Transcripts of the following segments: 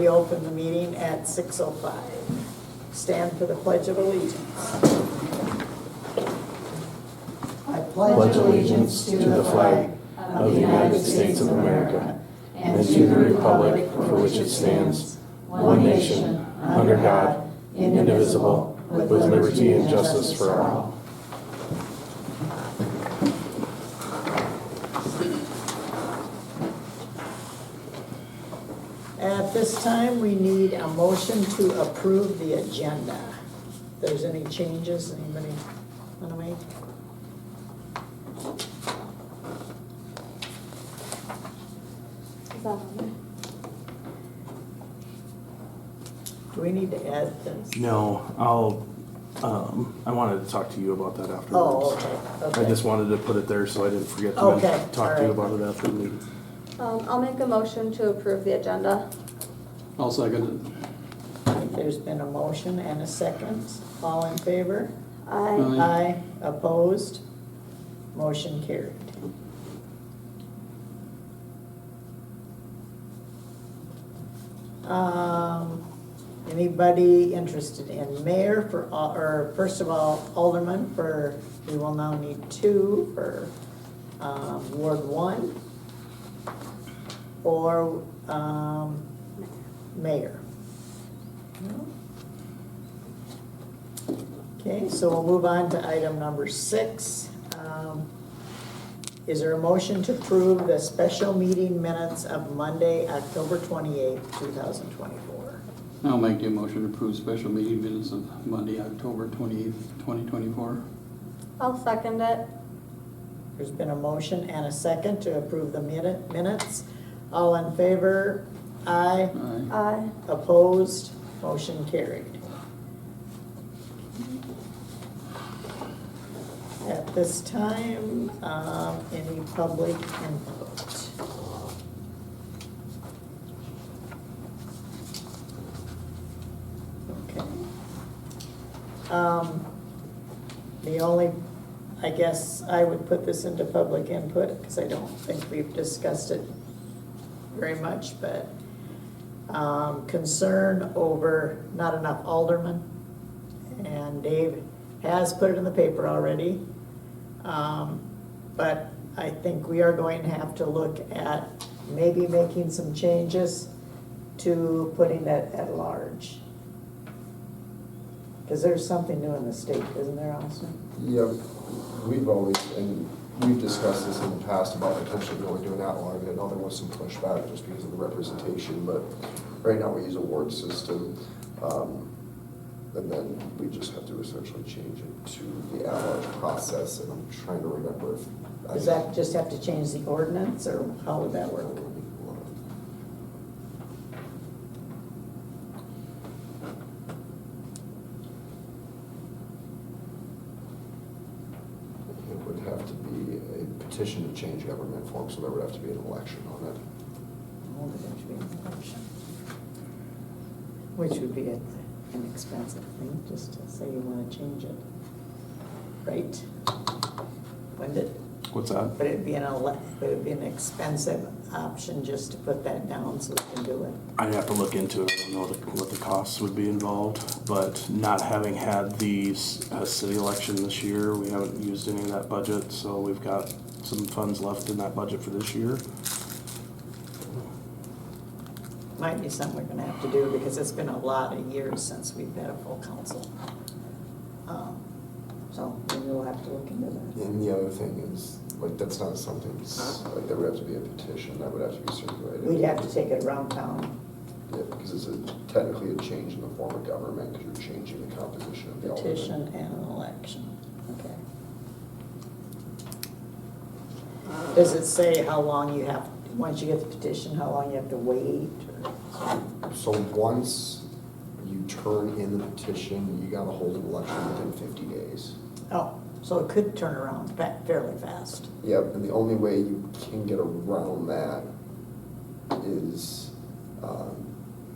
reopen the meeting at 6:05. Stand for the Pledge of Allegiance. I pledge allegiance to the flag of the United States of America and to the republic for which it stands, one nation, under God, indivisible, with liberty and justice for all. At this time, we need a motion to approve the agenda. If there's any changes, anybody want to make? Is that on there? Do we need to add this? No, I wanted to talk to you about that afterwards. Oh, okay. I just wanted to put it there so I didn't forget to Okay, talk to you all right. about it after the meeting. I'll make a motion to approve the agenda. I'll second There's been a motion and a second. All in favor? I Aye. Aye. Opposed? Motion carried. Anybody interested in mayor for, or first of all, alderman for, we will now need 2 for Ward 1 or mayor. Okay, so we'll move on to item number 6. Is there a motion to approve the special meeting minutes of Monday, October 28th, 2024? it. I'll make the motion to approve special meeting minutes of Monday, October 28th, 2024. I'll second it. There's been a motion and a second to approve the minutes. All in favor? Aye. Aye. Aye. Opposed? Motion carried. At this time, any public input? Okay. The only, I guess I would put this into public input because I don't think we've discussed it very much, but concern over not enough aldermen. And Dave has put it in the paper already. But I think we are going to have to look at maybe making some changes to putting that at large. Because there's something new in the state, isn't there, Austin? Yeah, we've always, and we've discussed this in the past about potentially going to an at-large. I know there was some pushback just because of the representation, but right now we use a ward system. And then we just have to essentially change it to the at-large process, and I'm trying to remember if. Does that just have to change the ordinance, or how would that work? It would have to be a petition to change government form, so there would have to be an election on it. Oh, there should be an election. Which would be an expensive thing, just to say you want to change it. Right? Wouldn't it? What's that? But it'd be an expensive option just to put that down so we can do it. I'd have to look into it. I don't know what the costs would be involved, but not having had the city election this year, we haven't used any of that budget, so we've got some funds left in that budget for this year. Might be something we're gonna have to do because it's been a lot of years since we've had a full council. So maybe we'll have to look into that. And the other thing is, like, that's not something, like, there would have to be a petition, that would have to be circulated. We'd have to take it around town, Yeah, because it's technically a change in the form of government, because you're changing the composition of the alderman. petition and an election, okay. Does it say how long you have, once you get the petition, how long you have to wait? Or? So once you turn in the petition, you gotta hold an election within 50 days. Oh, so it could turn around fairly fast. Yep, and the only way you can get around that is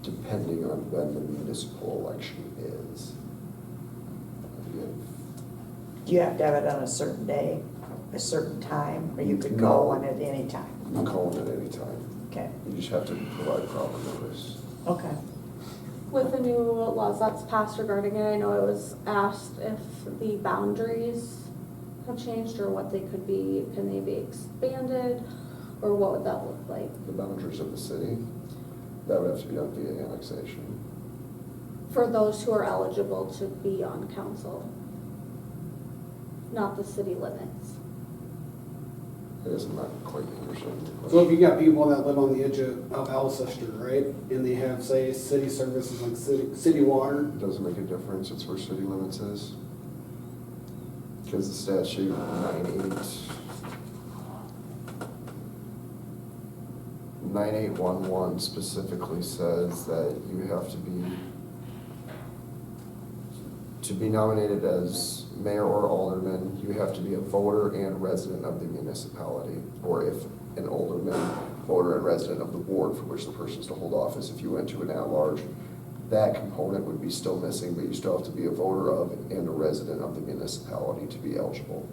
depending on when the municipal election is. Do you have to have it on a certain day, a certain time, or you could No. call one at any time? You can call it at any time. Okay. You just have to provide proper notice. Okay. With the new laws that's passed regarding it, I know it was asked if the boundaries have changed or what they could be, can they be expanded? Or what would that look like? The boundaries of the city, that would have to be done via annexation. For those who are eligible to be on council, not the city limits. I guess I'm not quite understanding the So if question. you got people that live on the edge of Alcester, right, and they have, say, city services like city water, It doesn't make a difference, it's where city limits is. Because the statute 9811 specifically says that you have to be nominated as mayor or alderman, you have to be a voter and resident of the municipality. Or if an alderman, voter and resident of the ward for which the person is to hold office, if you went to an at-large, that component would be still missing, but you still have to be a voter of and a resident of the municipality to be eligible.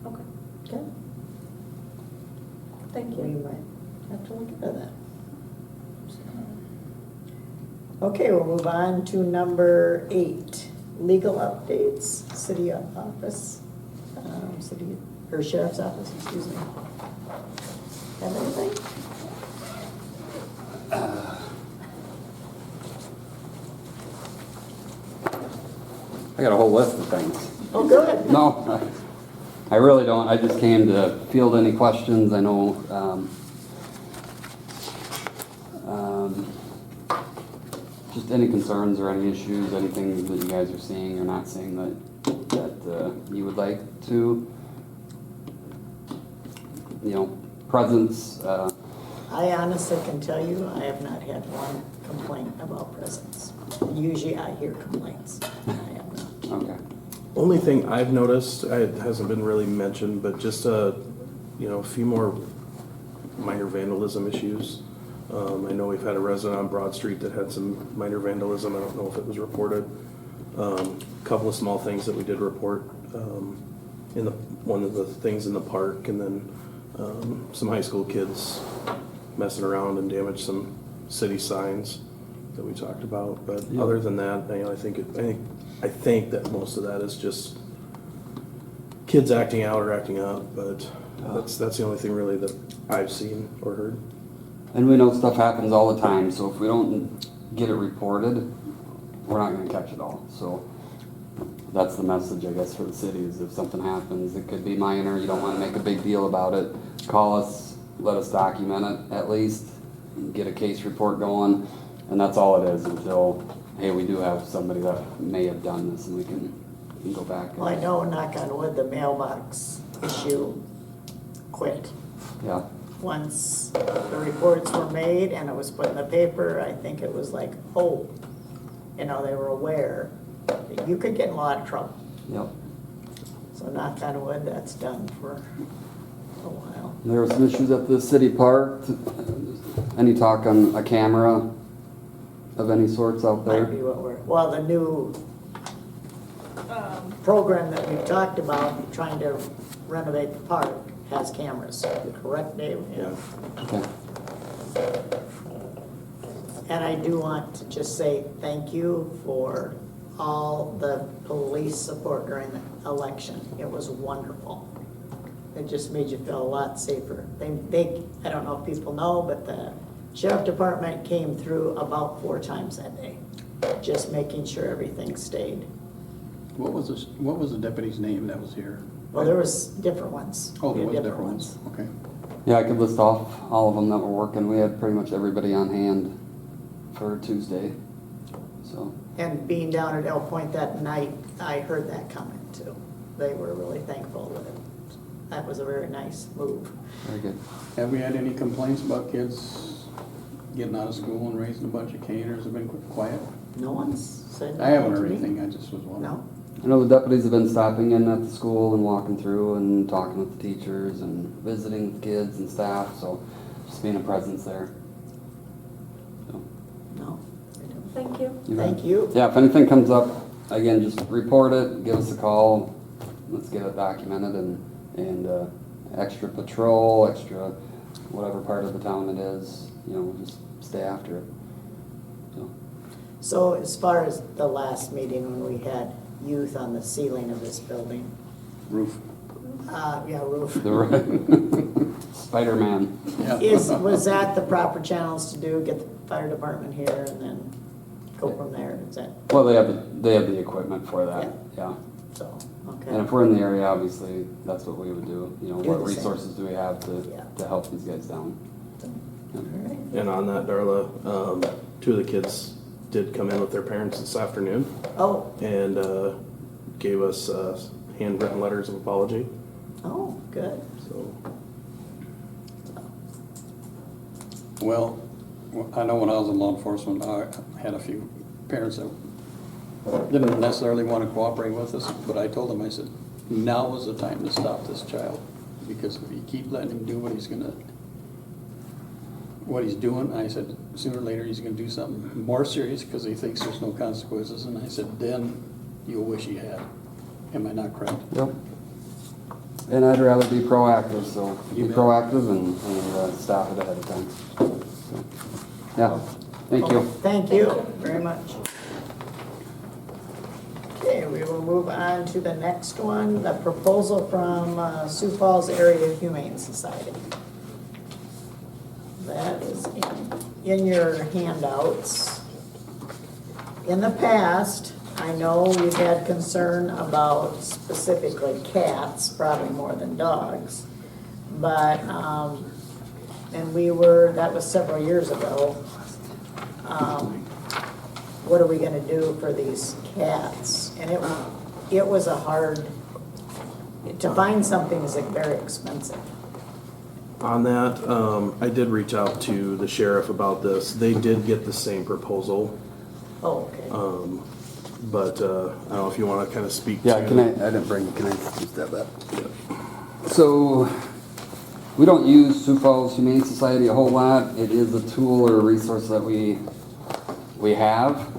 Okay, Okay. thank We you. might have to look into that. Okay, we'll move on to number 8, legal updates, city office, city, or sheriff's office, excuse me. Have anything? I got a whole list of things. Oh, good. No, I really don't. I just came to field any questions. I know, just any concerns or any issues, anything that you guys are seeing or not seeing that you would like to, presence, I honestly can tell you, I have not had one complaint about presence. Usually I hear complaints. I have not. okay. Only thing I've noticed, it hasn't been really mentioned, but just a few more minor vandalism issues. I know we've had a resident on Broad Street that had some minor vandalism. I don't know if it was reported. Couple of small things that we did report. One of the things in the park, and then some high school kids messing around and damaged some city signs that we talked about. But Yeah. other than that, I think that most of that is just kids acting out or acting up. But that's the only thing really that I've seen or heard. And we know stuff happens all the time, so if we don't get it reported, we're not gonna catch it all. So that's the message, I guess, for the city, is if something happens, it could be minor, you don't wanna make a big deal about it, call us, let us document it at least, get a case report going, and that's all it is until, hey, we do have somebody that may have done this, and we can go back. and- Well, I know, knock on wood, the mailbox issue quit. Yeah, Once the reports were made and it was put in the paper, I think it was like, oh, they were aware that you could get in a lot of trouble. yep. So knock on wood, that's done for a while. There were some issues at the city park, any talk on a camera of any sorts out Might there? be what well, the new program that we've talked about, trying to renovate the park, has cameras. Correct, Dave? Yeah. Okay. And I do want to just say thank you for all the police support during the election. It was wonderful. It just made you feel a lot safer. I don't know if people know, but the sheriff department came through about 4 times that day, just making sure everything stayed. What was the deputy's name that was here? Well, there was different ones. Oh, We there had was different ones, okay. Yeah, I could list off all of them that were working. We had pretty much everybody on hand for Tuesday, so. And being down at Elk Point that night, I heard that comment too. They were really thankful that that was a very nice move. Very good. Have we had any complaints about kids getting out of school and raising a bunch of cane, or has it been quiet? No one's said I haven't nothing heard to me. anything, I just was wondering. No? I know the deputies have been stopping in at the school and walking through and talking with the teachers and visiting with kids and staff, so just being a presence there. So, No. I don't. Thank you. you bet. Thank you. Yeah, if anything comes up, again, just report it, give us a call, let's get it documented, and extra patrol, extra whatever part of the town it is, just stay after it. So, So as far as the last meeting when we had youth on the ceiling of this building, Roof. yeah, roof. the Spider-Man. Yeah. Was that the proper channels to do, get the fire department here and then go from there, is that, Well, they have the equipment for that, yeah. so, And okay. if we're in the area, obviously, that's what we would do. You know, Do what the same. resources do we have Yeah. to help these guys down? All right. And on that, Darla, 2 of the kids did come in with their parents this afternoon Oh, and gave us handwritten letters of apology. oh, good. So Well, I know when I was in law enforcement, I had a few parents that didn't necessarily want to cooperate with us, but I told them, I said, now is the time to stop this child, because if you keep letting him do what he's doing, I said, sooner or later, he's gonna do something more serious, because he thinks there's no consequences, and I said, then you'll wish he had. Am I not correct? Yep. And I'd rather be proactive, so be You bet. proactive and stop it ahead of time. So, yeah, thank you. Thank you very much. Okay, we will move on to the next one, the proposal from Sioux Falls Area Humane Society. That is in your handouts. In the past, I know we've had concern about specifically cats, probably more than dogs. But, and that was several years ago. What are we gonna do for these cats? And it was a hard, to find something is very expensive. on that, I did reach out to the sheriff about this. They did get the same proposal, Oh, okay. but I don't know if you want to kind of speak to. Yeah, can I just step back? So, we don't use Sioux Falls Humane Society a whole lot. It is a tool or a resource that we have.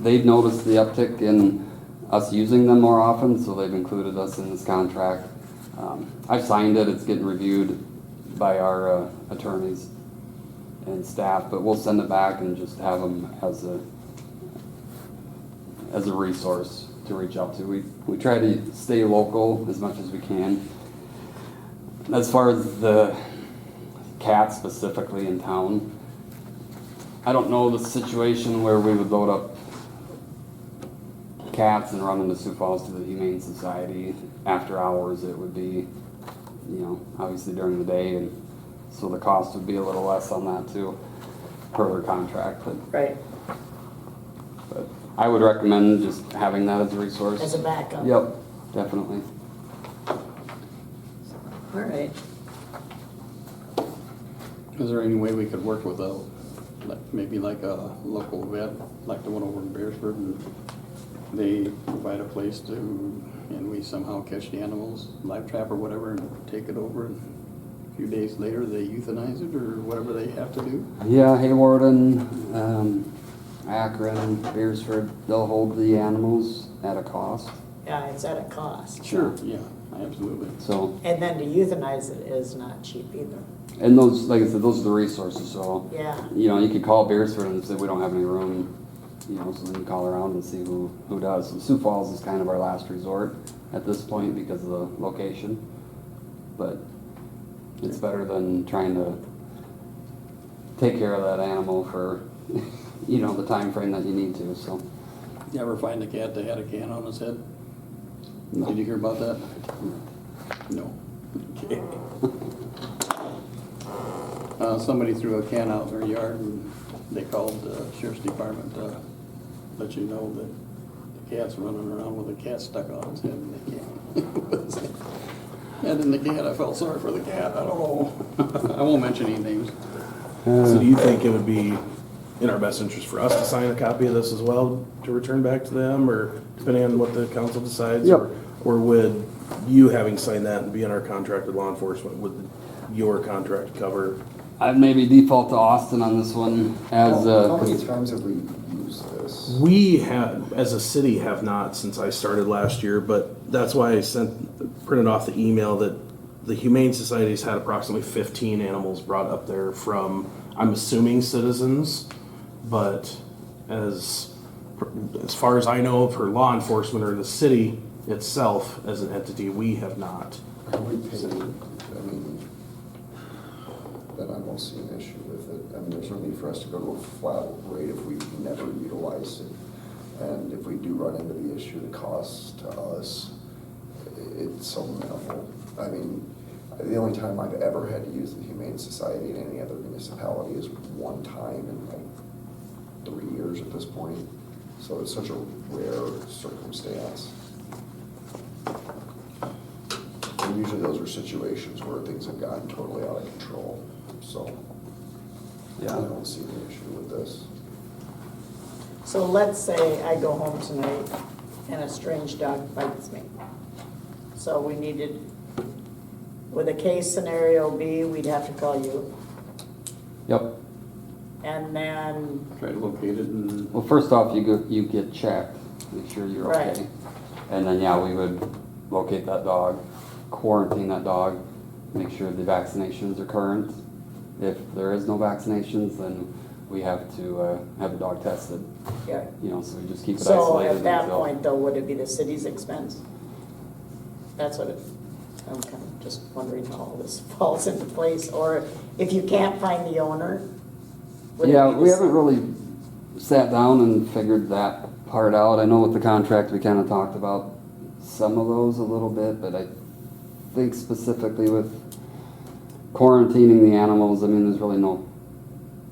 They've noticed the uptick in us using them more often, so they've included us in this contract. I've signed it, it's getting reviewed by our attorneys and staff, but we'll send it back and just have them as a resource to reach out to. We try to stay local as much as we can. As far as the cats specifically in town, I don't know the situation where we would load up cats and run them to Sioux Falls to the Humane Society. After hours, it would be, obviously during the day, and so the cost would be a little less on that too, per their contract, Right, but I would recommend just having that as a resource. as a backup. Yep, definitely. All right. Is there any way we could work with maybe like a local vet, like the one over in Bearsford, and they provide a place and we somehow catch the animals, live trap or whatever, and take it over, and a few days later, they euthanize it, or whatever they have to do? Yeah, Haywarden, Akron, Beersford, they'll hold the animals at a cost, Yeah, it's at a cost. Yeah, absolutely. so. And then to euthanize it is not cheap either. And those, like I said, those are the resources, so, Yeah, you could call Beersford and say, we don't have any room, so then you call around and see who does. So Sioux Falls is kind of our last resort at this point because of the location. But it's better than trying to take care of that animal for, the time frame that you need to, so. You ever find a cat that had a can on his head? No. Did you hear about that? No. Okay. Somebody threw a can out in their yard, and they called the sheriff's department to let you know that the cat's running around with a cat stuck on his head in the can. And then the cat, I felt sorry for the cat, I don't know. I won't mention any names. So do you think it would be in our best interest for us to sign a copy of this as well to return back to them, or depending on what the council decides? Yep. Or would you, having signed that and be in our contract with law enforcement, would your contract cover? I'd maybe default to Austin on this one as, How many times have we used this? We have, as a city, have not since I started last year, but that's why I printed off the email that the Humane Society's had approximately 15 animals brought up there from, I'm assuming, citizens, but as far as I know, for law enforcement or the city itself as an entity, we have not. Are we paying, I mean, then I don't see an issue with it. I mean, there's no need for us to go to a flat rate if we never utilize it. And if we do run into the issue, the cost to us, it's so minimal. I mean, the only time I've ever had to use the Humane Society in any other municipality is one time in like 3 years at this point. So it's such a rare circumstance. And usually those are situations where things have gotten totally out of control, so I Yeah. don't see an issue with this. So let's say I go home tonight and a strange dog bites me. So we needed, with a case scenario B, we'd have to call you. Yep. And then, Try to locate it and, Well, first off, you get checked, make sure you're Right. okay. And then, yeah, we would locate that dog, quarantine that dog, make sure the vaccinations are current. If there is no vaccinations, then we have to have the dog tested, yeah. you know, so we just keep it So isolated at that until. point though, would it be the city's expense? That's what it, I'm kind of just wondering how all this falls into place, or if you can't find the owner? would it Yeah, be the we ci- haven't really sat down and figured that part out. I know with the contract, we kind of talked about some of those a little bit, but I think specifically with quarantining the animals, I mean, there's really no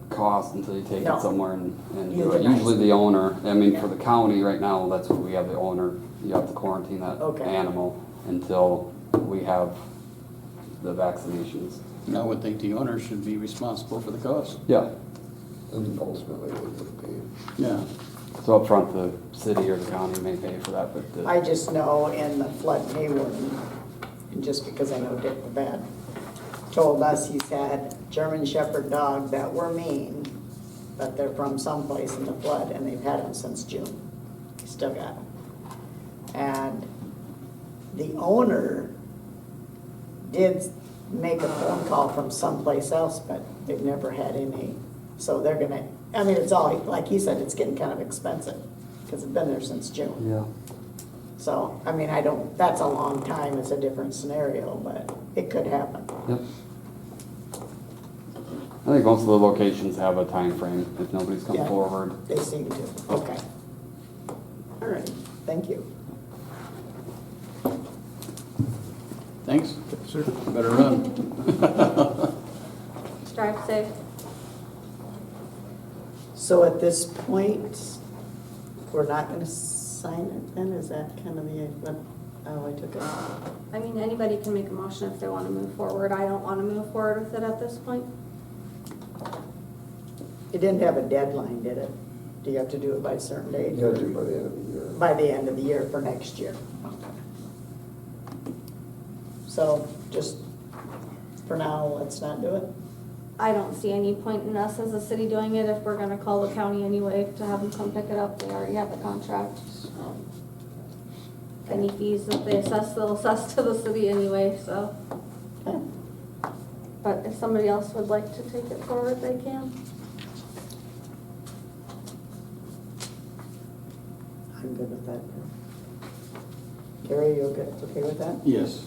cost until you take No. it somewhere and do it. Euthanize. Usually the owner, I mean, for Yeah. the county right now, that's what we have the owner, you have to quarantine that Okay. animal until we have the vaccinations. I would think the owner should be responsible for the cost. Yeah, And ultimately, they would pay. Yeah. so up front, the city or the county may pay for that, but I just know in the flood in Hayward, and just because I know Dick Bad, told us he's had German Shepherd dogs that were mean, but they're from someplace in the flood, and they've had them since June. He still got them. And the owner did make a phone call from someplace else, but they've never had any. So they're gonna, I mean, it's all, like he said, it's getting kind of expensive, because it's been there since June. yeah. So, I mean, I don't, that's a long time, it's a different scenario, but it could happen. Yep. I think most of the locations have a time frame. If nobody's come Yeah. forward. They seem to, okay. All right, thank you. Thanks. Sir? Better run. Drive safe. So at this point, we're not gonna sign it then, is that kind of the, what, oh, I took it out. I mean, anybody can make a motion if they wanna move forward. I don't wanna move forward with it at this point. It didn't have a deadline, did it? Do you have to do it by a certain date? You gotta do it by the end of the year. By the end of the year for next year. Okay. So, just, for now, let's not do it? I don't see any point in us as a city doing it if we're gonna call the county anyway to have them come pick it up. They already have the contract. Any fees that they assess, they'll assess to the city anyway, so. Okay. But if somebody else would like to take it forward, they can. I'm good with that. Gary, you okay with that? Yes.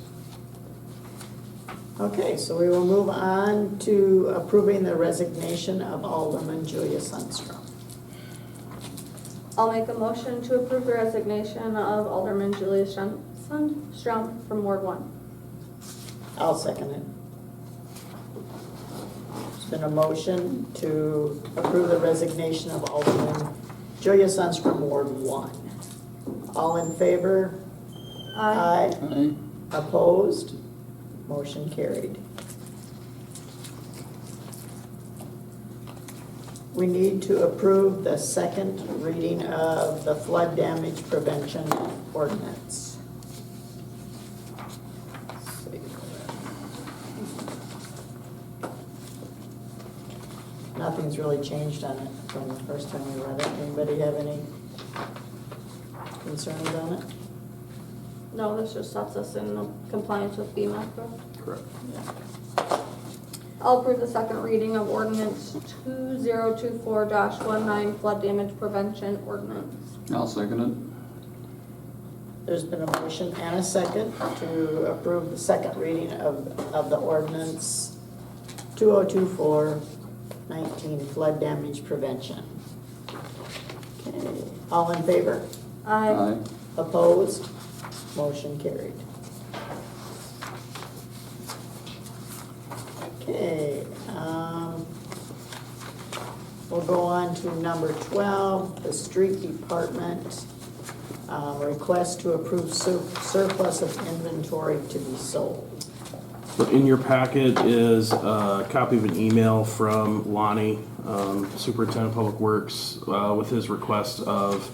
Okay, so we will move on to approving the resignation of Alderman Julia Sundstrom. I'll make a motion to approve the resignation of Alderman Julia Sundstrom from Ward 1. I'll second it. There's been a motion to approve the resignation of Alderman Julia Sundstrom, Ward 1. All in favor? Aye. Aye. Opposed? Motion carried. We need to approve the second reading of the flood damage prevention ordinance. Nothing's really changed on it from the first time we read it. Anybody have any concerns on it? No, this just sets us in compliance with FEMA. Correct. I'll approve the second reading of ordinance 2024-19 flood damage prevention ordinance. I'll second it. There's been a motion and a second to approve the second reading of the ordinance 2024-19 flood damage prevention. Okay, all in favor? Aye. Opposed? Motion carried. Okay, we'll go on to number 12, the street department. Request to approve surplus of inventory to be sold. So in your packet is a copy of an email from Lonnie, Superintendent of Public Works, with his request of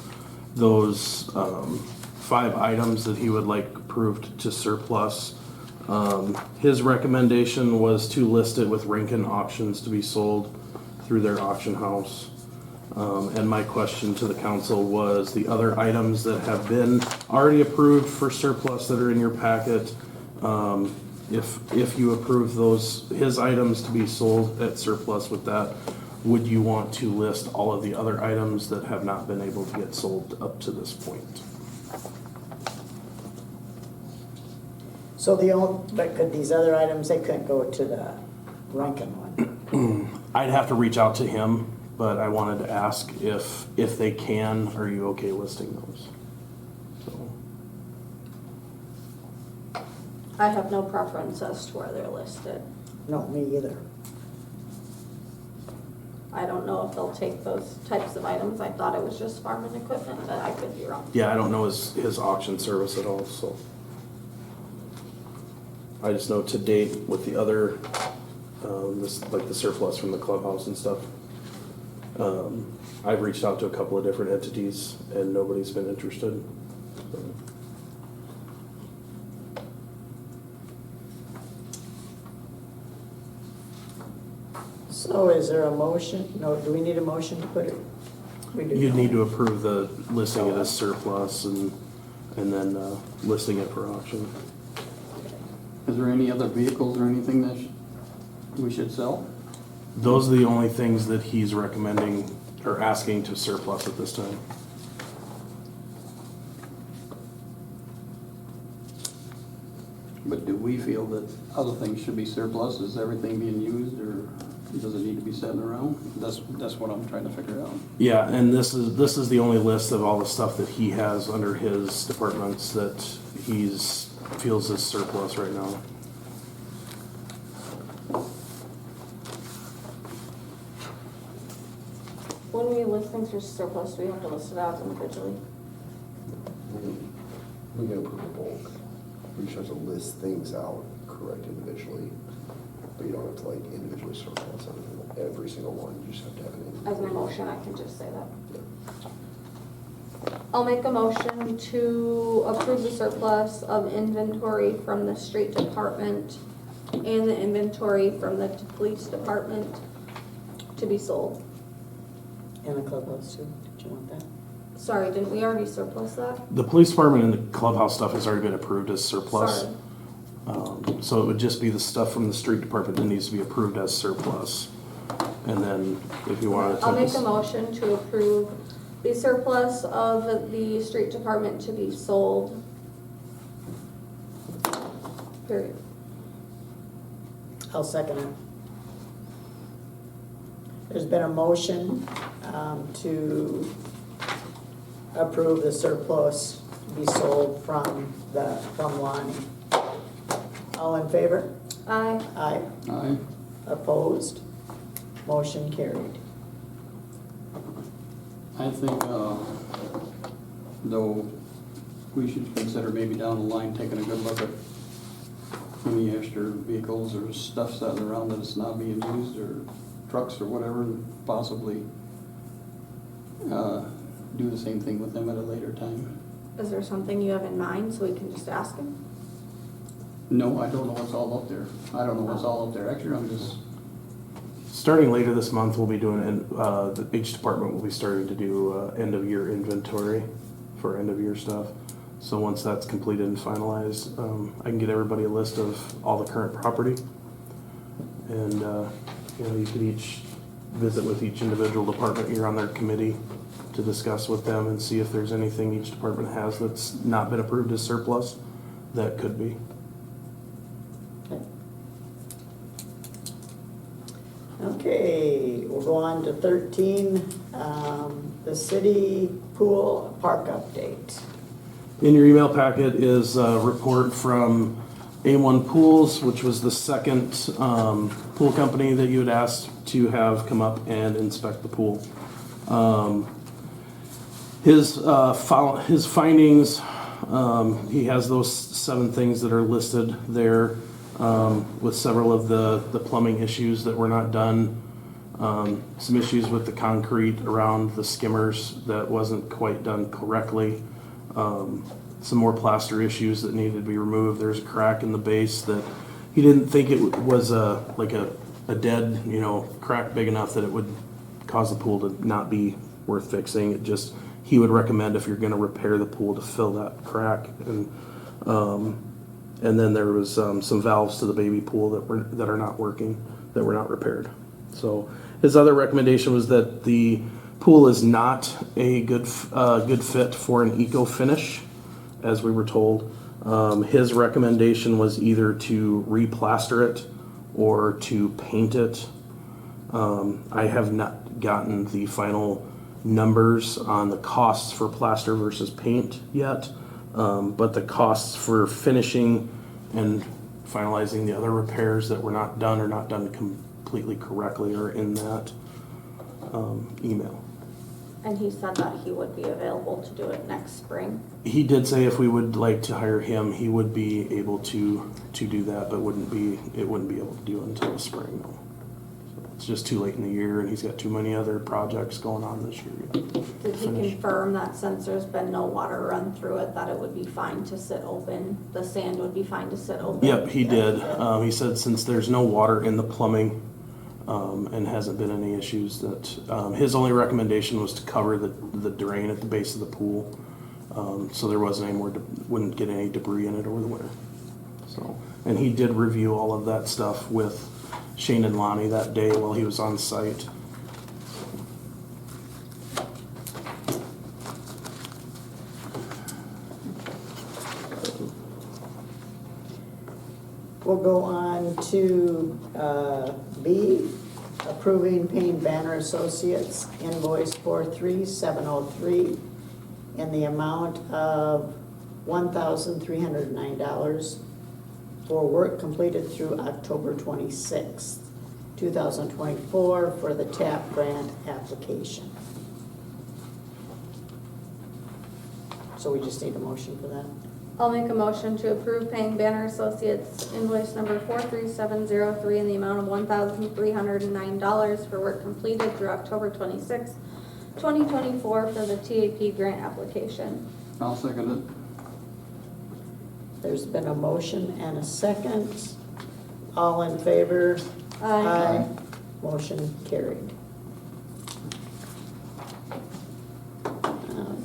those 5 items that he would like approved to surplus. His recommendation was to list it with Rankin Auctions to be sold through their auction house. And my question to the council was the other items that have been already approved for surplus that are in your packet. If you approve his items to be sold at surplus with that, would you want to list all of the other items that have not been able to get sold up to this point? So but could these other items, they couldn't go to the Rankin one? I'd have to reach out to him, but I wanted to ask if they can, are you okay listing those? So, I have no preference as to where they're listed. No, me either. I don't know if they'll take those types of items. I thought it was just farm and equipment, but I could be wrong. yeah, I don't know his auction service at all, so. I just know to date with the other, like the surplus from the clubhouse and stuff, I've reached out to a couple of different entities and nobody's been interested. So. So is there a motion? No, do we need a motion to put it? We do. You'd need to approve the listing it as surplus and then listing it for auction. Is there any other vehicles or anything that we should sell? Those are the only things that he's recommending or asking to surplus at this time. But do we feel that other things should be surplus? Is everything being used, or does it need to be sitting around? That's what I'm trying to figure out. Yeah, and this is the only list of all the stuff that he has under his departments that feels is surplus right now. When we list things for surplus, do we have to list it out individually? We can approve a bulk. We just have to list things out correct individually, but you don't have to like individually surplus every single one. You just have to have an As my individual. motion, I can just say that. Yeah. I'll make a motion to approve the surplus of inventory from the street department and the inventory from the police department to be sold. In the clubhouse too. Did you want that? Sorry, didn't we already surplus that? The police department and the clubhouse stuff has already been approved as surplus. Sorry. So it would just be the stuff from the street department that needs to be approved as surplus. And then if you want to. I'll make a motion to approve the surplus of the street department to be sold. Period. I'll second it. There's been a motion to approve the surplus to be sold from Lonnie. All in favor? Aye. Aye. Aye. Opposed? Motion carried. I think, though, we should consider maybe down the line taking a good look at any extra vehicles or stuff sitting around that is not being used, or trucks or whatever, and possibly do the same thing with them at a later time. Is there something you have in mind so we can just ask him? No, I don't know what's all up there. I don't know what's all up there. Actually, I'm just, Starting later this month, we'll be doing, each department will be starting to do end of year inventory for end of year stuff. So once that's completed and finalized, I can get everybody a list of all the current property. And, you could each visit with each individual department here on their committee to discuss with them and see if there's anything each department has that's not been approved as surplus that could be. Okay, we'll go on to 13, the city pool park update. In your email packet is a report from A1 Pools, which was the second pool company that you had asked to have come up and inspect the pool. His findings, he has those 7 things that are listed there, with several of the plumbing issues that were not done. Some issues with the concrete around the skimmers that wasn't quite done correctly. Some more plaster issues that needed to be removed. There's a crack in the base that he didn't think it was a dead, crack big enough that it would cause the pool to not be worth fixing. It just, he would recommend if you're gonna repair the pool to fill that crack. And then there was some valves to the baby pool that are not working, that were not repaired. So his other recommendation was that the pool is not a good fit for an eco finish, as we were told. His recommendation was either to replaster it or to paint it. I have not gotten the final numbers on the costs for plaster versus paint yet, but the costs for finishing and finalizing the other repairs that were not done or not done completely correctly are in that email. And he said that he would be available to do it next spring. He did say if we would like to hire him, he would be able to do that, but it wouldn't be able to do it until the spring. So it's just too late in the year, and he's got too many other projects going on this year. Did he confirm that since there's been no water run through it, that it would be fine to sit open? The sand would be fine to sit open? Yep, he did. He said since there's no water in the plumbing, and hasn't been any issues, that his only recommendation was to cover the drain at the base of the pool, so there wasn't any more, wouldn't get any debris in it over the winter. So, and he did review all of that stuff with Shane and Lonnie that day while he was on site. We'll go on to B, approving paying Banner Associates invoice 43703 in the amount of $1,309 for work completed through October 26th, 2024 for the TAP grant application. So we just need a motion for that. I'll make a motion to approve paying Banner Associates invoice number 43703 in the amount of $1,309 for work completed through October 26, 2024 for the TAP grant application. I'll second it. There's been a motion and a second. All in favor? Aye. Motion carried.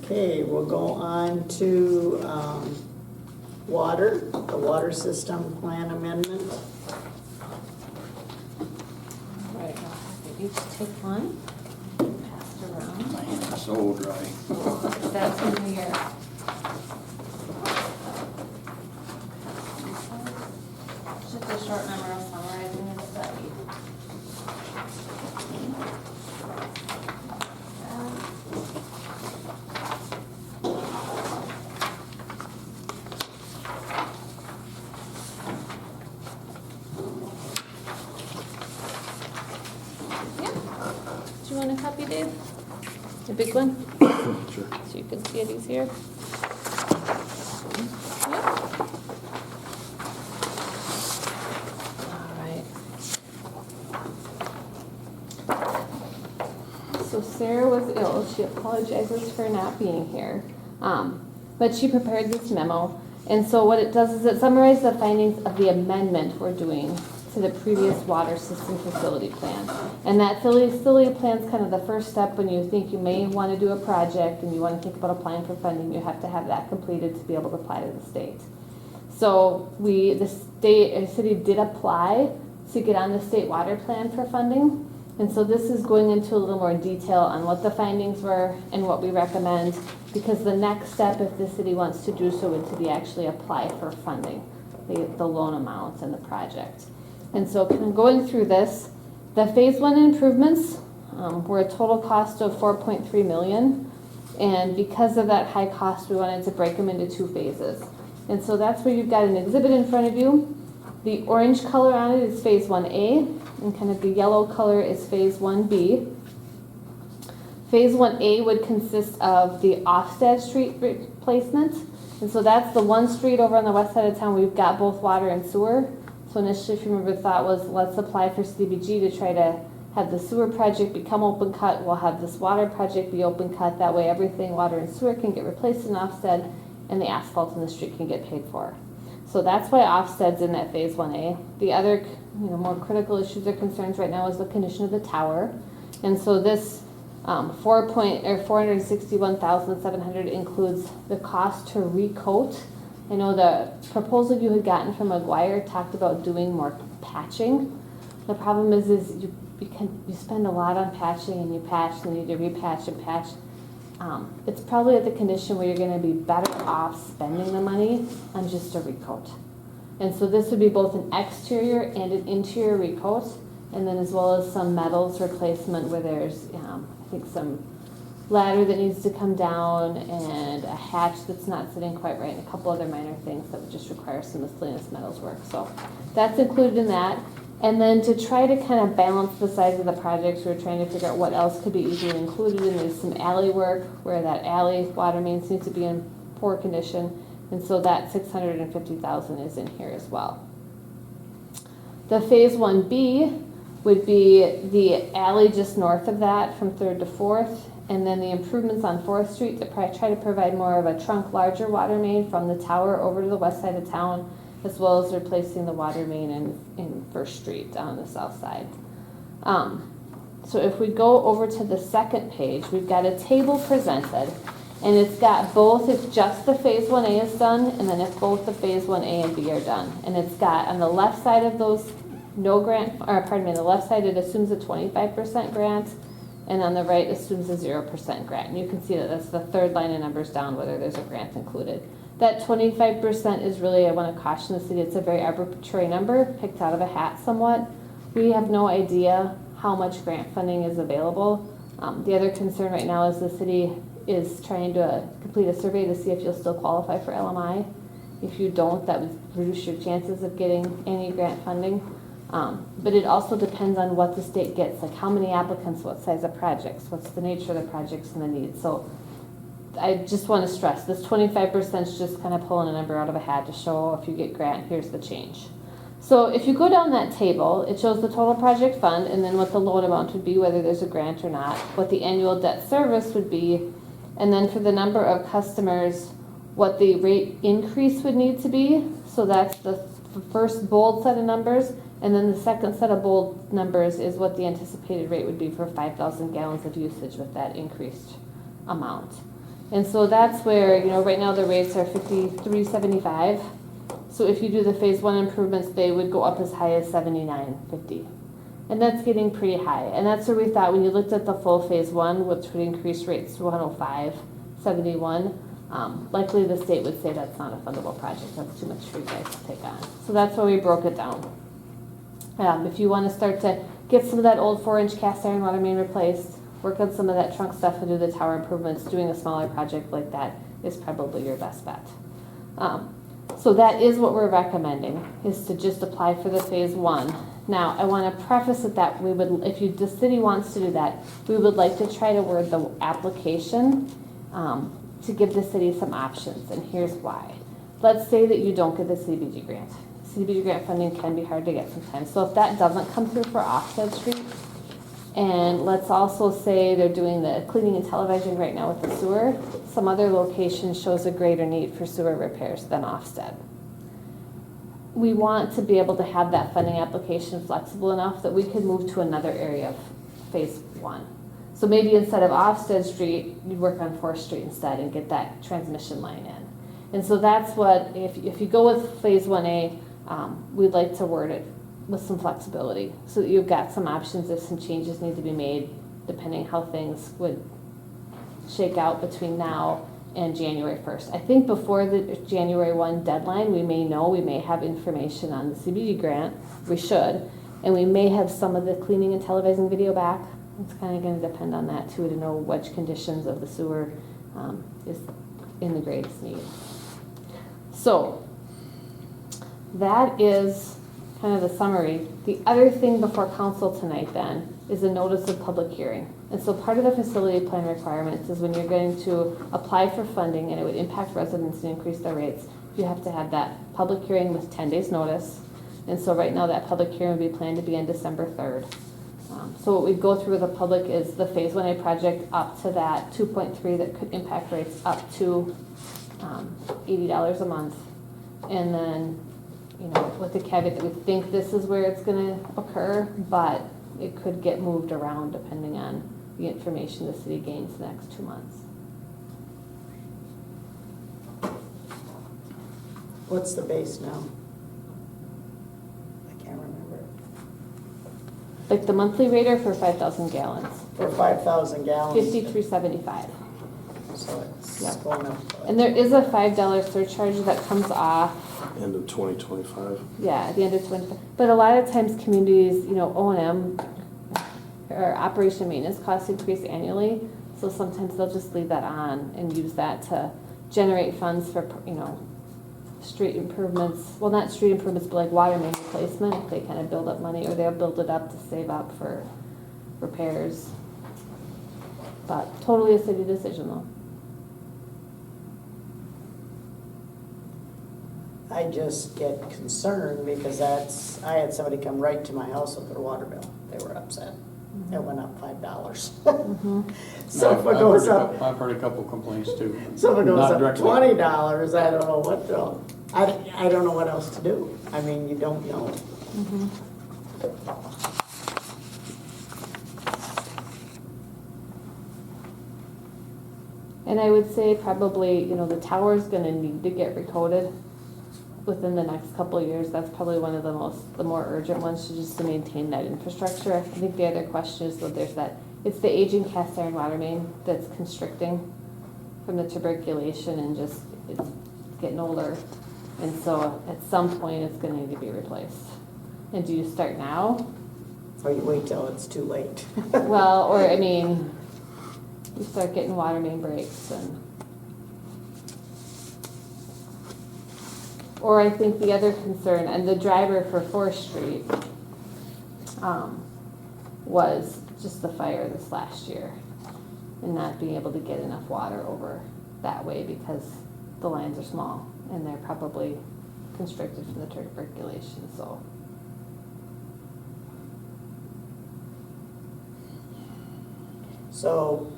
Okay, we'll go on to water, the water system plan amendment. Right, I'll have you each take one, pass it around. My hands are so dry. That's in here. Just a short number of summarizing the study. Do you want a copy, Dave? The big one? Sure. So you can see it easier. Yep. All right. So Sarah was ill. She apologizes for not being here. But she prepared this memo. And so what it does is it summarizes the findings of the amendment we're doing to the previous water system facility plan. And that facility plan is kind of the first step when you think you may want to do a project and you want to think about applying for funding. You have to have that completed to be able to apply to the state. So the city did apply to get on the state water plan for funding. And so this is going into a little more detail on what the findings were and what we recommend, because the next step, if the city wants to do so, would to be actually apply for funding, the loan amounts and the project. And so kind of going through this, the phase 1 improvements were a total cost of $4.3 million. And because of that high cost, we wanted to break them into 2 phases. And so that's where you've got an exhibit in front of you. The orange color on it is phase 1A, and kind of the yellow color is phase 1B. Phase 1A would consist of the Ofsted Street replacement. And so that's the one street over on the west side of town where we've got both water and sewer. So initially, if you remember, the thought was let's apply for CDBG to try to have the sewer project become open cut. We'll have this water project be open cut. That way everything water and sewer can get replaced in Ofsted, and the asphalt in the street can get paid for. So that's why Ofsted's in that phase 1A. The other more critical issues or concerns right now is the condition of the tower. And so this $461,700 includes the cost to recoat. I know the proposal you had gotten from McGuire talked about doing more patching. The problem is you spend a lot on patching, and you patch and you need to repatch and patch. It's probably at the condition where you're going to be better off spending the money on just a recoat. And so this would be both an exterior and an interior recoat, and then as well as some metals replacement where there's, I think, some ladder that needs to come down and a hatch that's not sitting quite right, and a couple other minor things that would just require some miscellaneous metals work. So that's included in that. And then to try to kind of balance the size of the projects, we're trying to figure out what else could be easily included. And there's some alley work where that alley water mains need to be in poor condition. And so that $650,000 is in here as well. The phase 1B would be the alley just north of that from 3rd to 4th. And then the improvements on 4th Street to try to provide more of a trunk, larger water main from the tower over to the west side of town, as well as replacing the water main in 1st Street on the south side. So if we go over to the second page, we've got a table presented, and it's got both if just the phase 1A is done, and then if both the phase 1A and B are done. And it's got on the left side of those no grant, or pardon me, the left side it assumes a 25% grant, and on the right assumes a 0% grant. And you can see that that's the 3rd line of numbers down, whether there's a grant included. That 25% is really, I want to caution the city, it's a very arbitrary number, picked out of a hat somewhat. We have no idea how much grant funding is available. The other concern right now is the city is trying to complete a survey to see if you'll still qualify for LMI. If you don't, that would reduce your chances of getting any grant funding. But it also depends on what the state gets, like how many applicants, what size of projects, what's the nature of the projects and the needs. So I just want to stress, this 25% is just kind of pulling a number out of a hat to show if you get grant, here's the change. So if you go down that table, it shows the total project fund and then what the loan amount would be, whether there's a grant or not, what the annual debt service would be, and then for the number of customers, what the rate increase would need to be. So that's the first bold set of numbers, and then the second set of bold numbers is what the anticipated rate would be for 5,000 gallons of usage with that increased amount. And so that's where, right now the rates are $53.75. So if you do the phase 1 improvements, they would go up as high as $79.50. And that's getting pretty high. And that's where we thought when you looked at the full phase 1, which would increase rates to $105.71, likely the state would say that's not a fundable project. That's too much for you guys to take on. So that's why we broke it down. If you want to start to get some of that old 4-inch cast iron water main replaced, work on some of that trunk stuff and do the tower improvements, doing a smaller project like that is probably your best bet. So that is what we're recommending, is to just apply for the phase 1. Now, I want to preface it that we would, if the city wants to do that, we would like to try to word the application to give the city some options, and here's why. Let's say that you don't get the CDBG grant. CDBG grant funding can be hard to get sometimes. So if that doesn't come through for Ofsted Street, and let's also say they're doing the cleaning and televising right now with the sewer, some other location shows a greater need for sewer repairs than Ofsted. We want to be able to have that funding application flexible enough that we could move to another area of phase 1. So maybe instead of Ofsted Street, you'd work on 4th Street instead and get that transmission line in. And so that's what, if you go with phase 1A, we'd like to word it with some flexibility, so that you've got some options if some changes need to be made, depending how things would shake out between now and January 1st. I think before the January 1 deadline, we may have information on the CBD grant, we should, and we may have some of the cleaning and televising video back. It's kind of going to depend on that too, to know which conditions of the sewer is in the greatest need. So that is kind of the summary. The other thing before council tonight then is a notice of public hearing. And so part of the facility plan requirements is when you're going to apply for funding and it would impact residents and increase their rates, you have to have that public hearing with 10 days notice. And so right now that public hearing would be planned to be on December 3rd. So what we go through with the public is the Phase 1A project up to that 2.3 that could impact rates up to $80 a month. And then, you know, with the caveat that we think this is where it's gonna occur, but it could get moved around depending on the information the city gains the next 2 months. What's the base now? I can't remember. Like the monthly rate are for 5,000 gallons, For 5,000 gallons. $53.75. So it's Yep. going up. And there is a $5 surcharge that comes off, End of 2025. yeah, at the end of 20. But a lot of times communities, you know, O&M or operation maintenance costs increase annually. So sometimes they'll just leave that on and use that to generate funds for, you know, street improvements. Well, not street improvements, but like water main replacement. They kind of build up money, or they'll build it up to save up for repairs. But totally a city decision though. I just get concerned because I had somebody come right to my house with their water bill. They were upset. It went up $5. So if it goes up, I've heard a couple complaints too. so if it goes Not up directly. $20, I don't know what I don't know what else to do. I mean, you don't know. And I would say probably, you know, the tower's gonna need to get recoded within the next couple of years. That's probably one of the more urgent ones, just to maintain that infrastructure. I think the other question is that it's the aging cast iron water main that's constricting from the tuberculation and just, it's getting older. And so at some point, it's gonna need to be replaced. And do you start now? Or you wait till it's too late. Well, or I mean, you start getting water main breaks and. Or I think the other concern, and the driver for 4th Street, was just the fire this last year and not being able to get enough water over that way because the lines are small and they're probably constricted from the tuberculation, so. So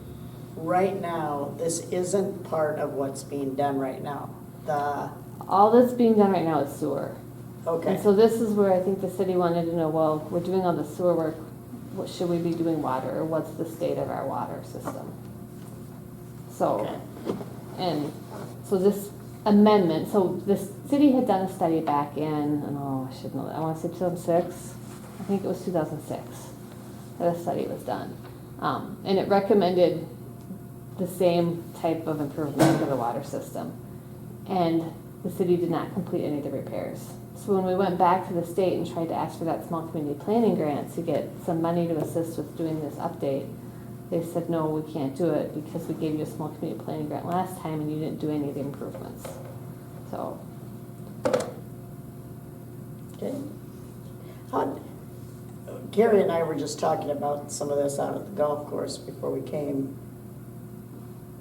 right now, this isn't part of what's being done right now. All that's being done right now is sewer. Okay. And so this is where I think the city wanted to know, well, we're doing all the sewer work, what should we be doing water, or what's the state of our water system? So, Okay. and so this amendment, so the city had done a study back in, I should know that, I want to say 2006, I think it was 2006, that a study was done. And it recommended the same type of improvement for the water system. And the city did not complete any of the repairs. So when we went back to the state and tried to ask for that small community planning grant to get some money to assist with doing this update, they said, no, we can't do it because we gave you a small community planning grant last time and you didn't do any of the improvements. So. Okay. Gary and I were just talking about some of this out at the golf course before we came.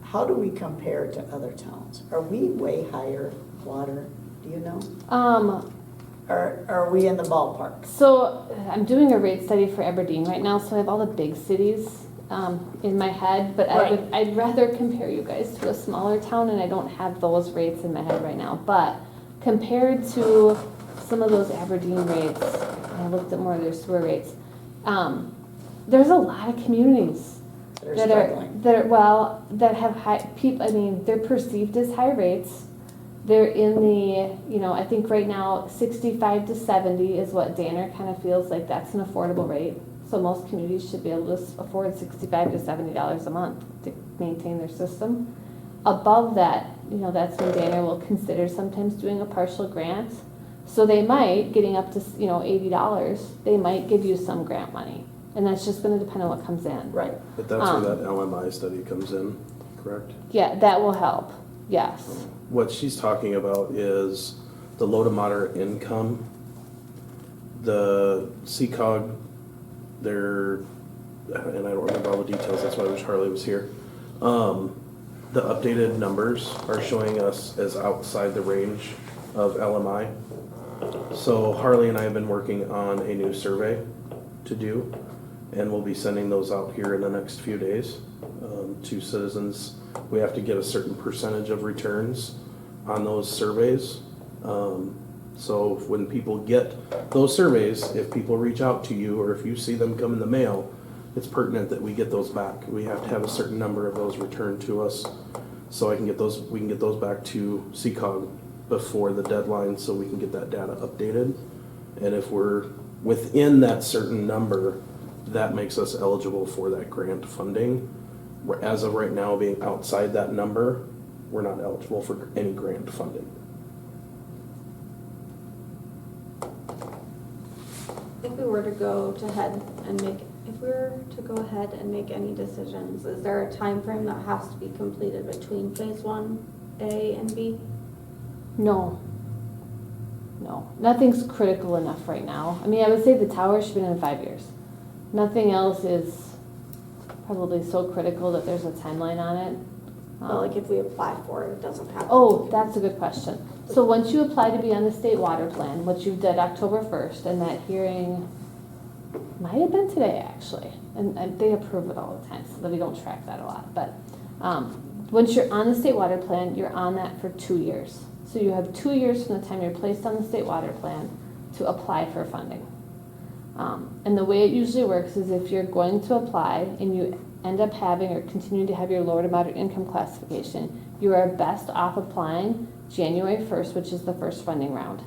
How do we compare to other towns? Are we way higher water? Do you know? Or are we in the ballpark? So I'm doing a rate study for Aberdeen right now, so I have all the big cities in my head, but Right. I'd rather compare you guys to a smaller town, and I don't have those rates in my head right now. But compared to some of those Aberdeen rates, I looked at more of their sewer rates. There's a lot of communities They're that struggling. that have high people. I mean, they're perceived as high rates, they're in the, I think right now 65 to 70 is what Danner kind of feels like that's an affordable rate. So most communities should be able to afford $65 to $70 a month to maintain their system. Above that, that's when Danner will consider sometimes doing a partial grant. So they might, getting up to, $80, they might give you some grant money. And that's just gonna depend on what comes in. Right. But that's where that LMI study comes in, correct? Yeah, that will help, yes. What she's talking about is the low to moderate income, the CCOG, and I don't remember all the details, that's why I wish Harley was here. The updated numbers are showing us as outside the range of LMI. So Harley and I have been working on a new survey to do, and we'll be sending those out here in the next few days to citizens. We have to get a certain percentage of returns on those surveys. So when people get those surveys, if people reach out to you or if you see them come in the mail, it's pertinent that we get those back. We have to have a certain number of those returned to us, so we can get those back to CCOG before the deadline, so we can get that data updated. And if we're within that certain number, that makes us eligible for that grant funding. As of right now, being outside that number, we're not eligible for any grant funding. If we were to go ahead and make any decisions, is there a time frame that has to be completed between phase 1A and B? No, nothing's critical enough right now. I mean, I would say the tower should have been in 5 years. Nothing else is probably so critical that there's a timeline on it. Well, like if we apply for it, it doesn't have. Oh, that's a good question. So once you apply to be on the state water plan, which you did October 1st, and that hearing might have been today actually, and they approve it all the time, so that we don't track that a lot. But once you're on the state water plan, you're on that for 2 years. So you have 2 years from the time you're placed on the state water plan to apply for funding. And the way it usually works is if you're going to apply and you end up having or continue to have your lower to moderate income classification, you are best off applying January 1st, which is the first funding round.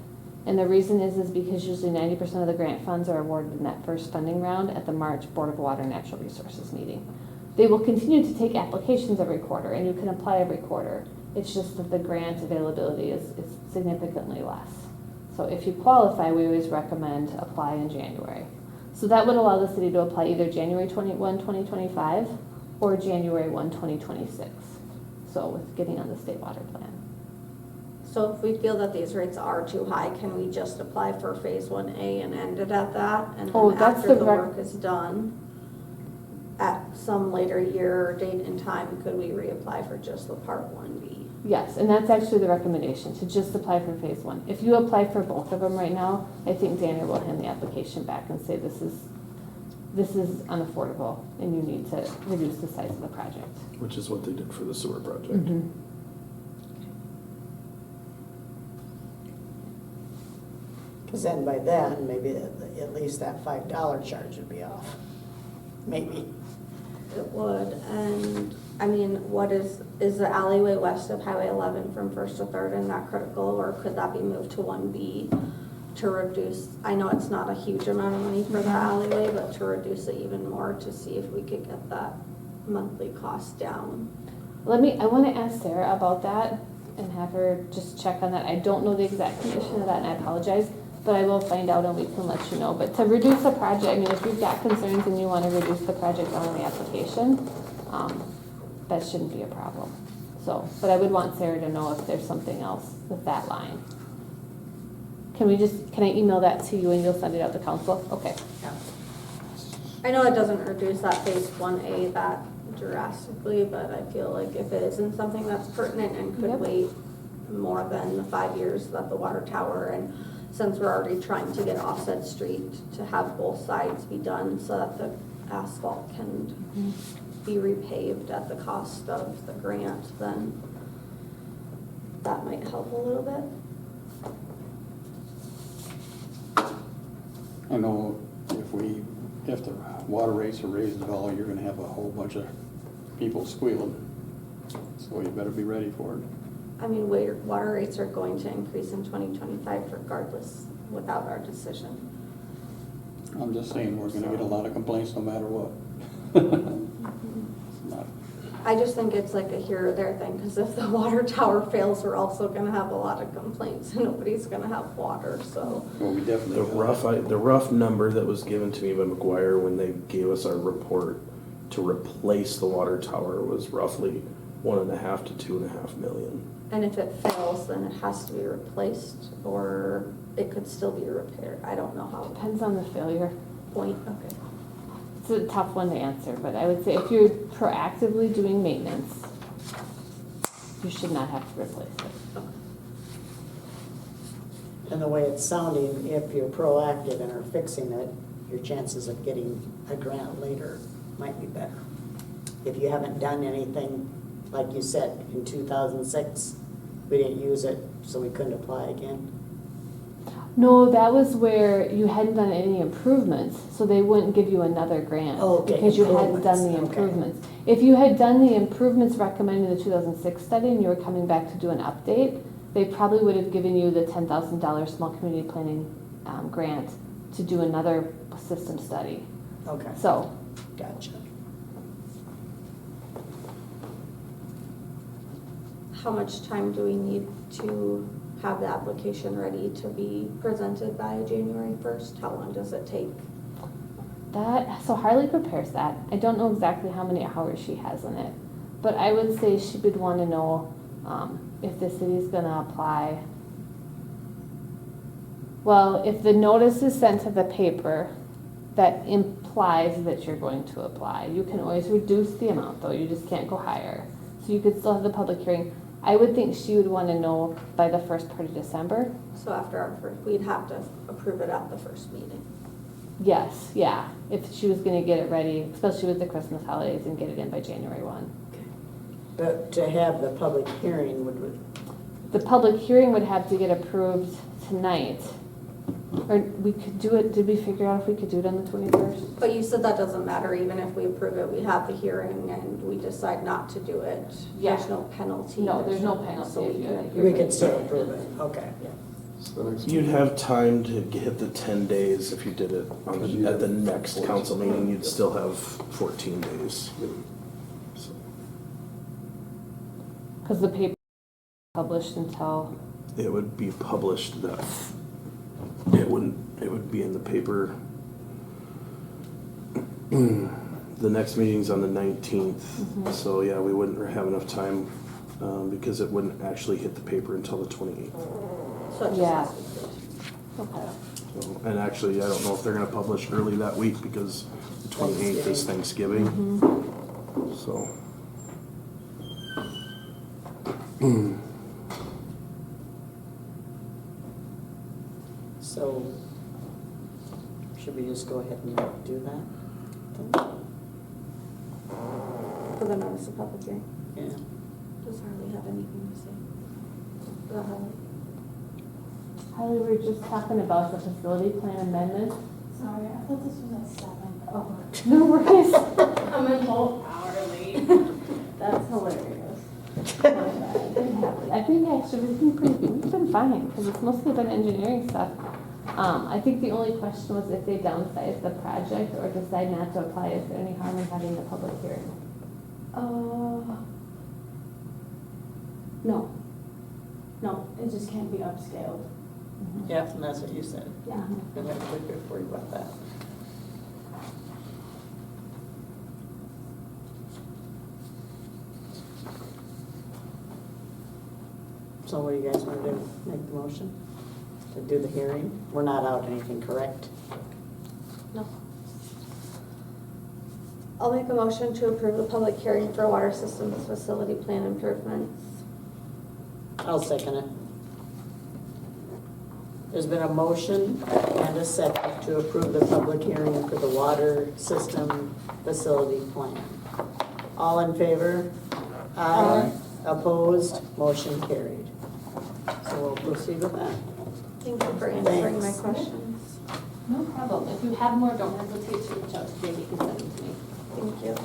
And the reason is because usually 90% of the grant funds are awarded in that first funding round at the March Board of Water and Natural Resources meeting. They will continue to take applications every quarter, and you can apply every quarter. It's just that the grant availability is significantly less. So if you qualify, we always recommend apply in January. So that would allow the city to apply either January 21, 2025 or January 1, 2026. So with getting on the state water plan. So if we feel that these rates are too high, can we just apply for phase 1A and end it at that? And Oh, then that's after the the work is done, at some later year or date and time, could we reapply for just the part 1B? Yes, and that's actually the recommendation, to just apply for phase 1. If you apply for both of them right now, I think Danner will hand the application back and say this is unaffordable and you need to reduce the size of the project. Which is what they did for the sewer project. Mm-hmm. Because then by then, maybe at least that $5 charge would be off. Maybe. It would, and I mean, is the alleyway west of Highway 11 from 1st to 3rd and that critical, or could that be moved to 1B to reduce, I know it's not a huge amount of money for the alleyway, but to reduce it even more to see if we could get that monthly cost down? I want to ask Sarah about that and have her just check on that. I don't know the exact condition of that and I apologize, but I will find out and we can let you know. But to reduce the project, I mean, if you've got concerns and you want to reduce the project on the application, that shouldn't be a problem. So, but I would want Sarah to know if there's something else with that line. Can I email that to you and you'll send it out to council? Okay. I know it doesn't reduce that phase 1A that drastically, but I feel like if it isn't something that's pertinent and could Yep. wait more than the 5 years that the water tower, and since we're already trying to get Offset Street to have both sides be done so that the asphalt can be repaved at the cost of the grant, then that might help a little bit. I know if the water rates are raised at all, you're gonna have a whole bunch of people squealing. So you better be ready for it. I mean, water rates are going to increase in 2025 regardless, without our decision. I'm just saying, we're gonna get a lot of complaints no matter what. Not- I just think it's like a here or there thing, because if the water tower fails, we're also gonna have a lot of complaints, and nobody's gonna have water, so. Well, we definitely. The rough number that was given to me by McGuire when they gave us our report to replace the water tower was roughly 1.5 to 2.5 million. And if it fails, then it has to be replaced, or it could still be repaired. I don't know how. Depends on the failure. Point, okay. It's a tough one to answer, but I would say if you're proactively doing maintenance, you should not have to replace it. And the way it's sounding, if you're proactive and are fixing it, your chances of getting a grant later might be better. If you haven't done anything, like you said, in 2006, we didn't use it, so we couldn't apply again. No, that was where you hadn't done any improvements, so they wouldn't give you another grant. Oh, okay, Because you hadn't done the improvements, okay. improvements. If you had done the improvements recommended in the 2006 study and you were coming back to do an update, they probably would have given you the $10,000 small community planning grant to do another system study. Okay, So, gotcha. How much time do we need to have the application ready to be presented by January 1st? How long does it take? so Harley prepares that. I don't know exactly how many hours she has in it, but I would say she would want to know if the city's gonna apply. Well, if the notice is sent to the paper, that implies that you're going to apply. You can always reduce the amount though, you just can't go higher. So you could still have the public hearing. I would think she would want to know by the first part of December. So after our first, we'd have to approve it at the first meeting. Yes, yeah, if she was gonna get it ready, especially with the Christmas holidays, and get it in by January 1. But to have the public hearing would, The public hearing would have to get approved tonight. Or we could do it, did we figure out if we could do it on the 21st? But you said that doesn't matter, even if we approve it, we have the hearing and we decide not to do it. Yeah. There's no penalty. No, there's no penalty So if we you can have- approve we it. could still approve it, okay. So the next You'd meeting- have time to hit the 10 days if you did it on the, at the next council meeting, you'd still have 14 days. So, Because the paper published until, it would be published that, it would be in the paper. The next meeting's on the 19th, so yeah, we wouldn't have enough time, because it wouldn't actually hit the paper until the 28th. So it just Yeah. has to be good. okay. So, and actually, I don't know if they're gonna publish early that week because the 28th is Thanksgiving, so. So, should we just go ahead and do that? For the notice of public hearing. Yeah. Does Harley have anything to say? Go ahead. Holly, we were just talking about the facility plan amendment. Sorry, I thought this was at 7. Oh, no worries. I'm a whole hour late. That's hilarious. I think actually we've been fine, because it's mostly been engineering stuff. I think the only question was if they downsize the project or decide not to apply, is there any harm in having the public hearing? No. No, it just can't be upscaled. Yeah, and that's what you said. Yeah. And I would be worried about that. So what do you guys want to do? Make the motion to do the hearing? We're not out anything, correct? No. I'll make a motion to approve the public hearing for water systems facility plan improvements. I'll second it. There's been a motion and a second to approve the public hearing for the water system facility plan. All in favor? Aye. Opposed? Motion carried. So we'll proceed with that. Thank you for answering my Thanks. questions. No problem. If you have more, don't hesitate to reach out to Jamie, you can send them to me. Thank you.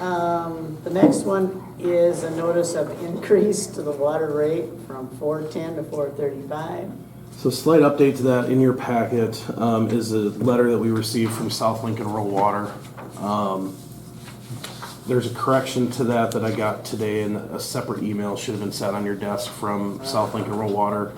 The next one is a notice of increase to the water rate from 410 to 435. So slight update to that in your packet is a letter that we received from South Lincoln Rural Water. There's a correction to that I got today, and a separate email should have been sat on your desk from South Lincoln Rural Water.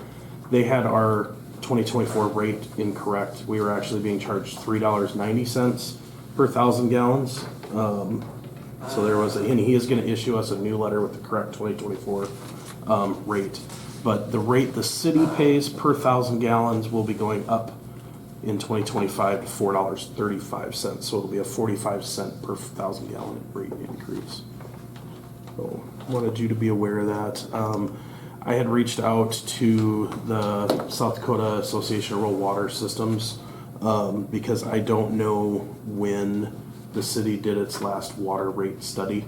They had our 2024 rate incorrect. We were actually being charged $3.90 per 1,000 gallons. So there was, and he is going to issue us a new letter with the correct 2024 rate. But the rate the city pays per 1,000 gallons will be going up in 2025 to $4.35. So it'll be a 45-cent per 1,000 gallon rate increase. So wanted you to be aware of that. I had reached out to the South Dakota Association of Rural Water Systems because I don't know when the city did its last water rate study.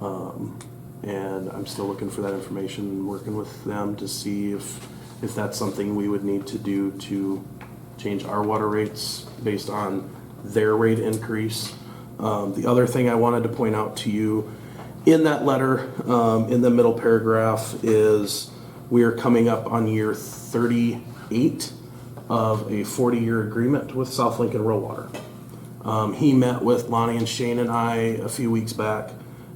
And I'm still looking for that information and working with them to see if that's something we would need to do to change our water rates based on their rate increase. The other thing I wanted to point out to you in that letter, in the middle paragraph, is we are coming up on year 38 of a 40-year agreement with South Lincoln Rural Water. He met with Lonnie and Shane and I a few weeks back,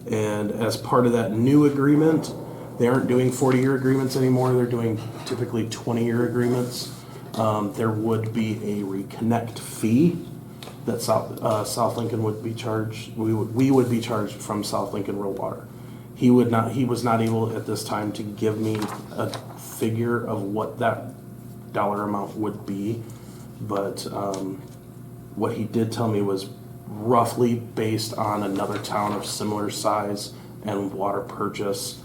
and as part of that new agreement, they aren't doing 40-year agreements anymore. They're doing typically 20-year agreements. There would be a reconnect fee that South Lincoln would be charged. We would be charged from South Lincoln Rural Water. He was not able at this time to give me a figure of what that dollar amount would be, but what he did tell me was roughly based on another town of similar size and water purchase,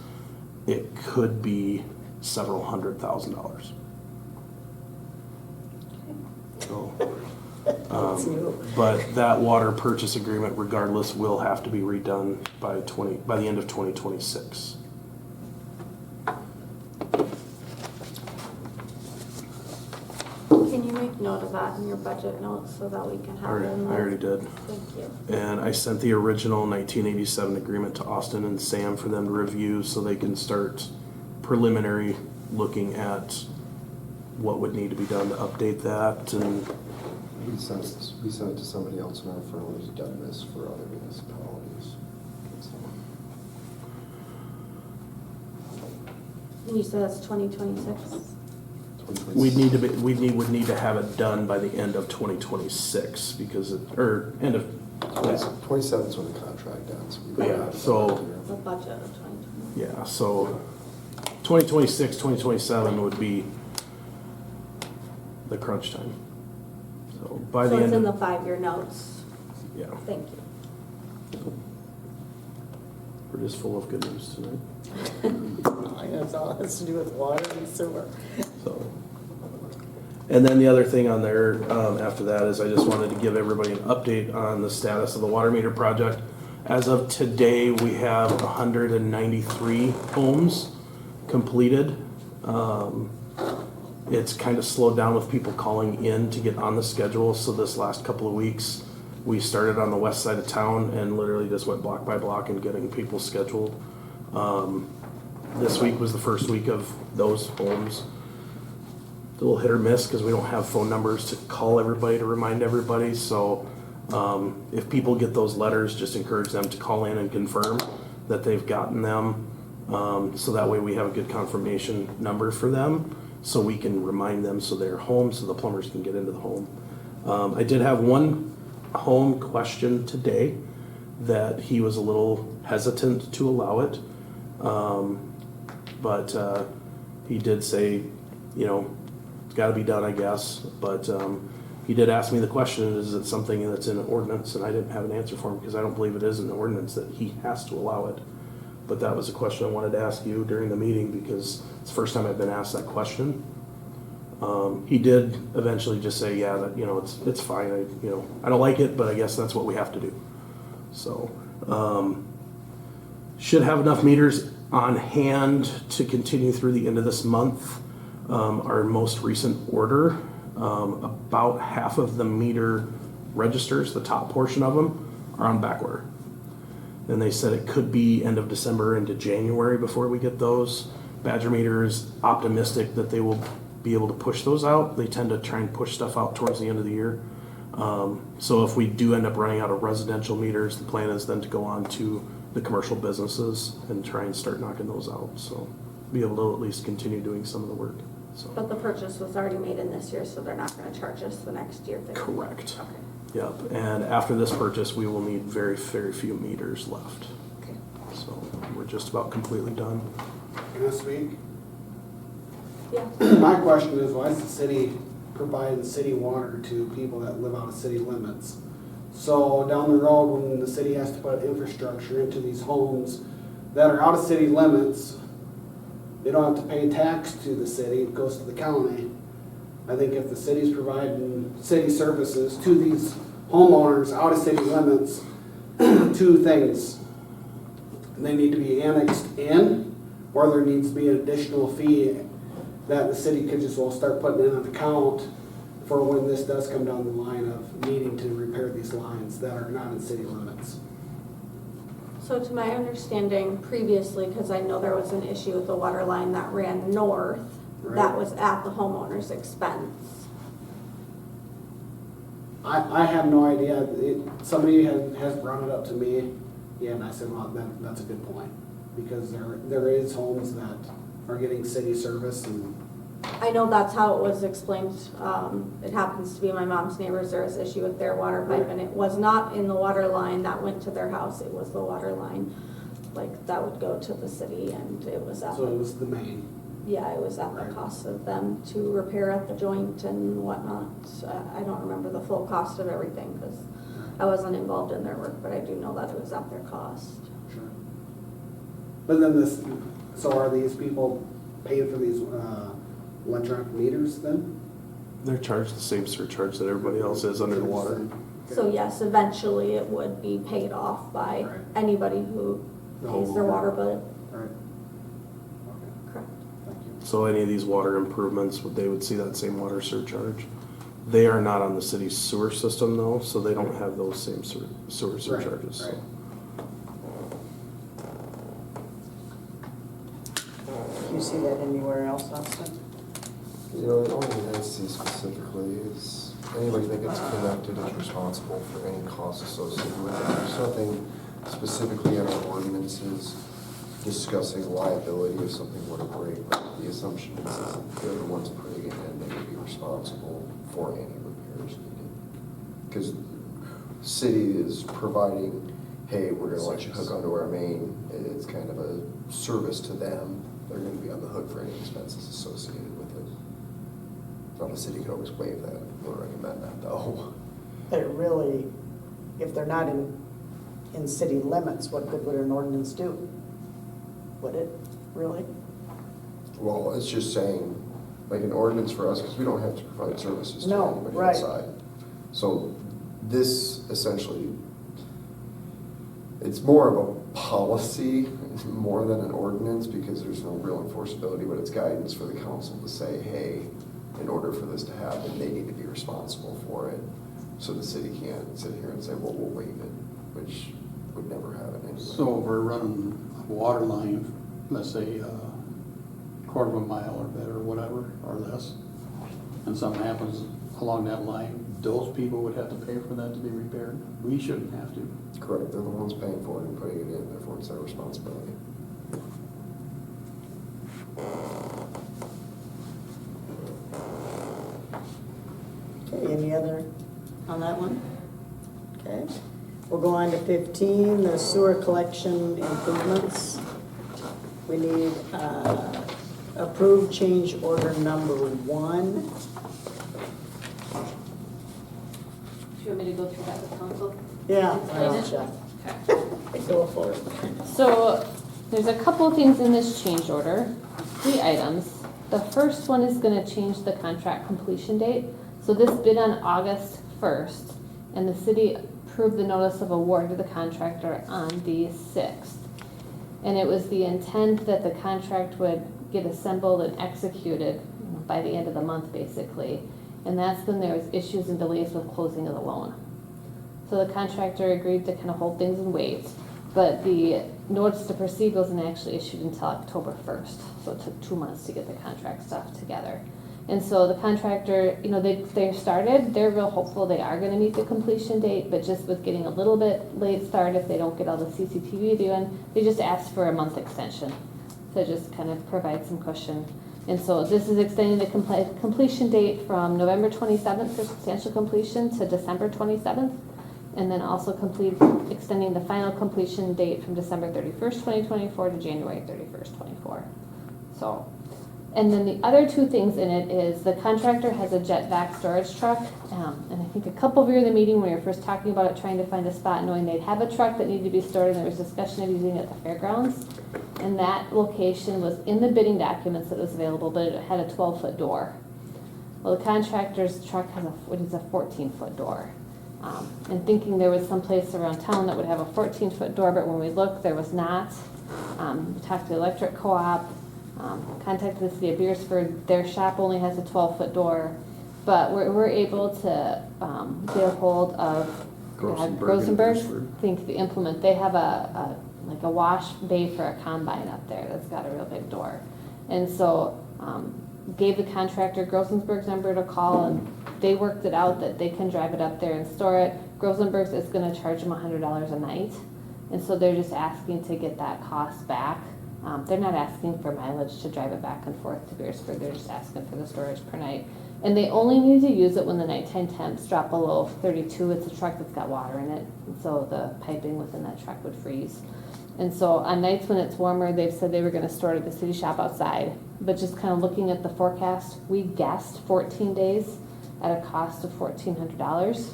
it could be several $100,000. So, That's new. but that water purchase agreement, regardless, will have to be redone by the end of 2026. Can you make note of that in your budget notes so that we can I have it in already there? did. Thank you. And I sent the original 1987 agreement to Austin and Sam for them to review so they can start preliminary looking at what would need to be done to update that. And We sent it to somebody else in our firm who's done this for other municipalities. So, And you said it's 2026? 2026. would need to have it done by the end of 2026 because end of, yeah. 27 is when the contract ends. We don't Yeah, have to so- do that The budget of 2020. Yeah, so 2026, 2027 would be the crunch time. So by the So it's end in the of, 5-year notes. yeah, Thank you. we're just full of good news tonight. That's all it has to do with water and sewer. So, and then the other thing on there after that is I just wanted to give everybody an update on the status of the water meter project. As of today, we have 193 homes completed. It's kind of slowed down with people calling in to get on the schedule. So this last couple of weeks, we started on the west side of town and literally just went block by block and getting people scheduled. This week was the first week of those homes. A little hit or miss because we don't have phone numbers to call everybody to remind everybody. So if people get those letters, just encourage them to call in and confirm that they've gotten them. So that way we have a good confirmation number for them so we can remind them so they're home so the plumbers can get into the home. I did have one home question today that he was a little hesitant to allow it. But he did say, you know, it's got to be done, I guess. But he did ask me the question, is it something that's in an ordinance? And I didn't have an answer for him because I don't believe it is in the ordinance that he has to allow it. But that was a question I wanted to ask you during the meeting because it's the first time I've been asked that question. He did eventually just say, yeah, that, you know, it's fine. I don't like it, but I guess that's what we have to do. So should have enough meters on hand to continue through the end of this month. Our most recent order, about half of the meter registers, the top portion of them, are on back order. And they said it could be end of December into January before we get those. Badger Meter is optimistic that they will be able to push those out. They tend to try and push stuff out towards the end of the year. So if we do end up running out of residential meters, the plan is then to go on to the commercial businesses and try and start knocking those out. So be able to at least continue doing some of the work. So But the purchase was already made in this year, so they're not gonna charge us the next year. correct. Okay. Yep. And after this purchase, we will need very, very few meters left. Okay. So we're just about completely done. Can I speak? Yeah. My question is, why is the city providing city water to people that live out of city limits? So down the road, when the city has to put infrastructure into these homes that are out of city limits, they don't have to pay tax to the city, it goes to the county. I think if the city's providing city services to these homeowners out of city limits, two things. They need to be annexed in, or there needs to be an additional fee that the city could just well start putting in an account for when this does come down the line of needing to repair these lines that are not in city limits. So to my understanding previously, because I know there was an issue with the water line that ran north, that Right. was at the homeowner's expense. I have no idea. Somebody has brought it up to me, yeah, and I said, well, that's a good point. Because there is homes that are getting city service and, I know that's how it was explained. It happens to be my mom's neighbors. There was issue with their water pipe, and it was not in the water line that went to their house. It was the water line, like, that would go to the city, and it was at, so it was the main. yeah, it was at the Right. cost of them to repair at the joint and whatnot. I don't remember the full cost of everything, because I wasn't involved in their work, but I do know that it was at their cost. Sure. But then so are these people paying for these electronic meters then? They're charged the same surcharge that everybody else is under the water. So yes, eventually it would be paid off by Right. anybody who The pays their homeowner. water bill. Right. Okay, Correct. thank you. So any of these water improvements, they would see that same water surcharge. They are not on the city's sewer system though, so they don't have those same sewer surcharges. so. right. Do you see that anywhere else, Austin? You know, the only thing I see specifically is anybody that gets connected is responsible for any costs associated with it. There's nothing specifically in our ordinances discussing liability if something were to break, but the assumption is that they're the ones putting it in, they would be responsible for any repairs needed. Because the city is providing, hey, we're gonna let you hook onto our main, it's kind of a service to them, they're gonna be on the hook for any expenses associated with it. Now, the city could always waive that, we'll recommend that though. But it really, if they're not in city limits, what good would an ordinance do? Would it, really? Well, it's just saying, like an ordinance for us, because we don't have to provide services to No, anybody right. outside. So this essentially, it's more of a policy, more than an ordinance, because there's no real enforceability, but it's guidance for the council to say, hey, in order for this to happen, they need to be responsible for it. So the city can't sit here and say, well, we'll waive it, which would never happen anyway. So if we're running a water line, let's say quarter of a mile or better, whatever, or less, and something happens along that line, those people would have to pay for that to be repaired? We shouldn't have to. Correct, they're the ones paying for it and putting it in, therefore it's their responsibility. Okay, any other on that one? Okay, we'll go on to 15, the sewer collection improvements. We need approved change order number 1. Do you want me to go through that with council? Yeah, Explain well, it? Jeff. Go for it. So there's a couple things in this change order, 3 items. The first one is gonna change the contract completion date. So this bid on August 1st, and the city approved the notice of award to the contractor on the 6th. And it was the intent that the contract would get assembled and executed by the end of the month, basically. And that's when there was issues and delays with closing of the loan. So the contractor agreed to kind of hold things and wait. But the notice to proceed wasn't actually issued until October 1st, so it took 2 months to get the contract stuff together. And so the contractor, you know, they started, they're real hopeful they are gonna meet the completion date, but just with getting a little bit late start, if they don't get all the CCTV video in, they just asked for a month extension to just kind of provide some cushion. And so this is extending the completion date from November 27th for substantial completion to December 27th. And then also extending the final completion date from December 31st, 2024 to January 31st, 24. So, and then the other two things in it is the contractor has a jet vac storage truck. And I think a couple of you in the meeting when we were first talking about it, trying to find a spot, knowing they'd have a truck that needed to be stored, and there was discussion of using it at the fairgrounds. And that location was in the bidding documents that was available, but it had a 12-foot door. Well, the contractor's truck has a 14-foot door. And thinking there was some place around town that would have a 14-foot door, but when we looked, there was not. We talked to the electric co-op, contacted the city of Beersford. Their shop only has a 12-foot door, but we're able to get a hold of Rosenberg. I think the implement, they have a wash bay for a combine up there that's got a real big door. And so gave the contractor Grosenberg's number to call, and they worked it out that they can drive it up there and store it. Grosenberg's is going to charge them $100 a night, and so they're just asking to get that cost back. They're not asking for mileage to drive it back and forth to Beersford. They're just asking for the storage per night. And they only need to use it when the nighttime temps drop below 32. It's a truck that's got water in it, and so the piping within that truck would freeze. And so on nights when it's warmer, they've said they were going to store it at the city shop outside. But just kind of looking at the forecast, we guessed 14 days at a cost of $1,400.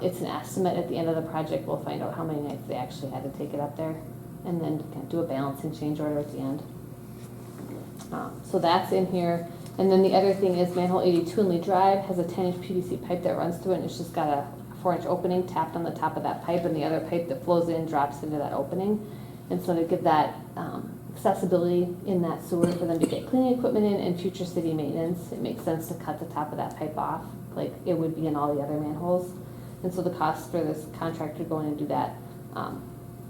It's an estimate. At the end of the project, we'll find out how many nights they actually had to take it up there, and then kind of do a balancing change order at the end. So that's in here. And then the other thing is manhole 82 in Lee Drive has a 10-inch PVC pipe that runs through it, and it's just got a 4-inch opening tapped on the top of that pipe, and the other pipe that flows in drops into that opening. And so to give that accessibility in that sewer for them to get cleaning equipment in and future city maintenance, it makes sense to cut the top of that pipe off like it would be in all the other manholes. And so the cost for this contractor going to do that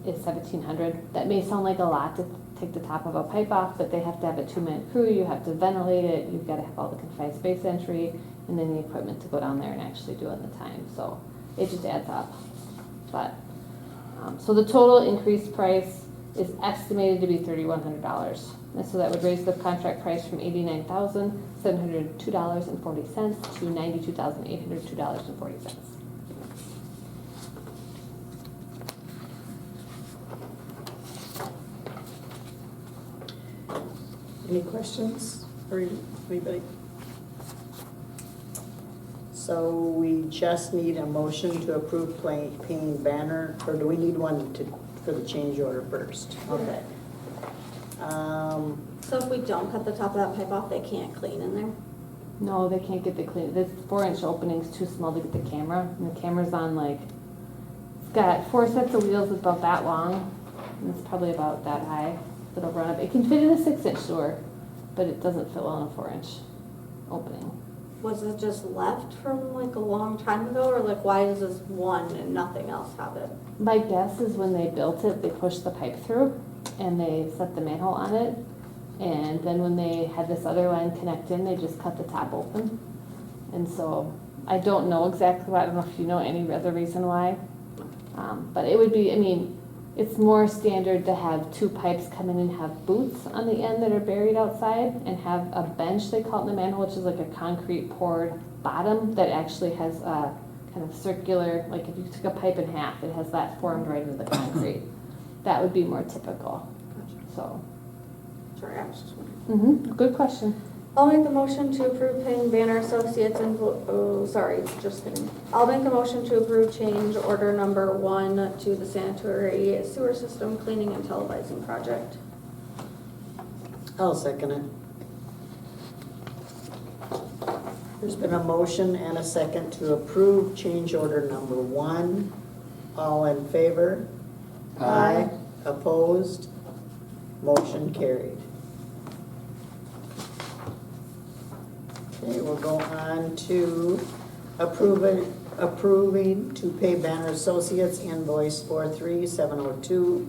is $1,700. That may sound like a lot to take the top of a pipe off, but they have to have a 2-man crew, you have to ventilate it, you've got to have all the confined space entry, and then the equipment to go down there and actually do it in the time. So it just adds up. But so the total increased price is estimated to be $3,100. And so that would raise the contract price from $89,702.40 to $92,802.40. Any questions for anybody? So we just need a motion to approve paying Banner, or do we need one for the change order first? Okay. So if we don't cut the top of that pipe off, they can't clean in there? No, they can't get the clean. This 4-inch opening's too small to get the camera, and the camera's on it's got 4 sets of wheels about that long, and it's probably about that high. It'll run up. It can fit in a 6-inch sewer, but it doesn't fit well in a 4-inch opening. Was it just left from a long time ago, or why does this one and nothing else have it? My guess is when they built it, they pushed the pipe through and they set the manhole on it. And then when they had this other line connect in, they just cut the top open. And so I don't know exactly why. I don't know if you know any other reason why. But it would be, it's more standard to have 2 pipes come in and have boots on the end that are buried outside, and have a bench, they call it in the manhole, which is like a concrete poured bottom that actually has a kind of circular, like if you took a pipe in half, it has that formed right into the concrete. That would be more typical. So. Sorry, I was just wondering. Good question. I'll make the motion to approve paying Banner Associates and, just kidding. I'll make a motion to approve change order number 1 to the sanitary sewer system cleaning and televising project. I'll second it. There's been a motion and a second to approve change order number 1. All in favor? Aye. Opposed? Motion carried. Okay, we'll go on to approve approving to pay Banner Associates invoice 43702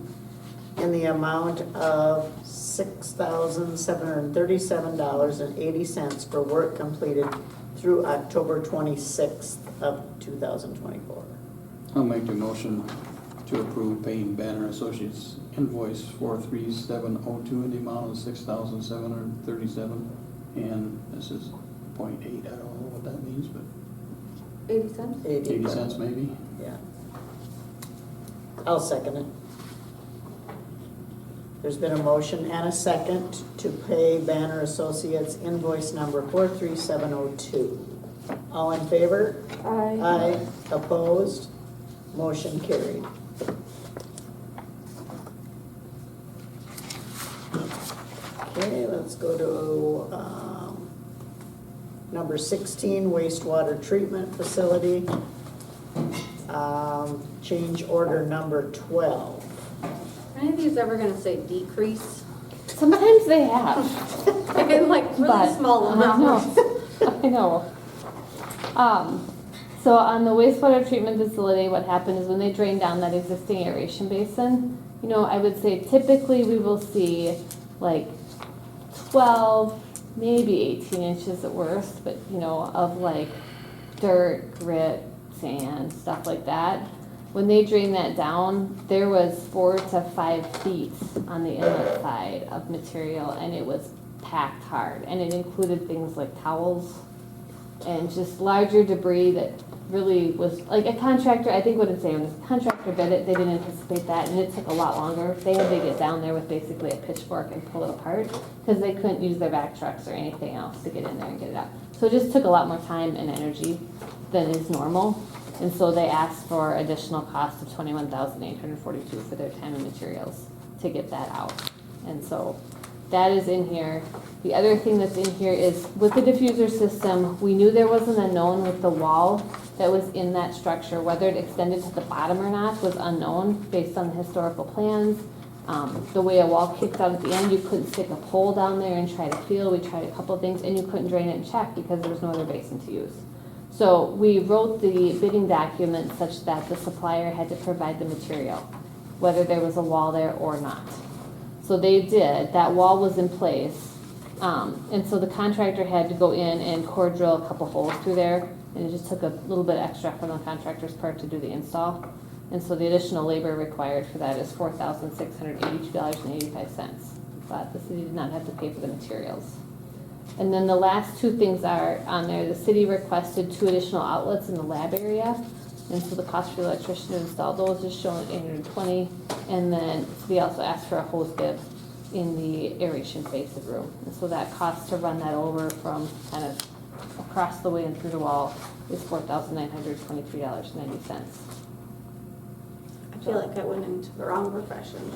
in the amount of $6,737.80 for work completed through October 26th of 2024. I'll make the motion to approve paying Banner Associates invoice 43702 in the amount of $6,737. And this is 0.8, I don't know what that means, but 80 cents? 80 cents maybe. Yeah. I'll second it. There's been a motion and a second to pay Banner Associates invoice number 43702. All in favor? Aye. Aye. Opposed? Motion carried. Okay, let's go to number 16, wastewater treatment facility. Change order number 12. Are any of these ever gonna say decrease? Sometimes they have. Like really But, small amounts. I know. So on the wastewater treatment facility, what happened is when they drained down that existing aeration basin, you know, I would say typically we will see like 12, maybe 18 inches at worst, but you know, of like dirt, grit, sand, stuff like that. When they drained that down, there was 4 to 5 feet on the inlet side of material, and it was packed hard. And it included things like towels and just larger debris that really was, like a contractor, I think what it's saying, when a contractor bid it, they didn't anticipate that, and it took a lot longer. They had to get down there with basically a pitchfork and pull it apart, because they couldn't use their back trucks or anything else to get in there and get it out. So it just took a lot more time and energy than is normal. And so they asked for additional cost of $21,842 for their time and materials to get that out. And so that is in here. The other thing that's in here is with the diffuser system, we knew there was an unknown with the wall that was in that structure. Whether it extended to the bottom or not was unknown based on the historical plans. The way a wall kicked out at the end, you couldn't stick a pole down there and try to feel. We tried a couple things, and you couldn't drain it and check because there was no other basin to use. So we wrote the bidding document such that the supplier had to provide the material, whether there was a wall there or not. So they did. That wall was in place. And so the contractor had to go in and core drill a couple holes through there, and it just took a little bit extra from the contractor's part to do the install. And so the additional labor required for that is $4,682.85. But the city did not have to pay for the materials. And then the last two things are on there. The city requested 2 additional outlets in the lab area. And so the cost for the electrician to install those is shown at $820. And then we also asked for a hose bib in the aeration phase of room. And so that cost to run that over from kind of across the way and through the wall is $4,923.90. I feel like I went into the wrong profession.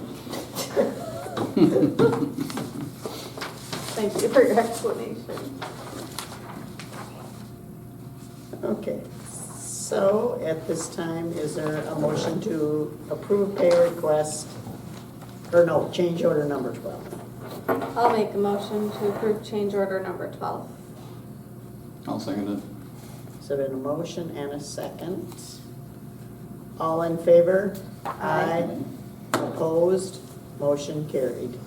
Thank you for your explanation. Okay, so at this time, is there a motion to approve pay request, or no, change order number 12? I'll make a motion to approve change order number 12. I'll second it. So then a motion and a second. All in favor? Aye. Opposed? Motion carried.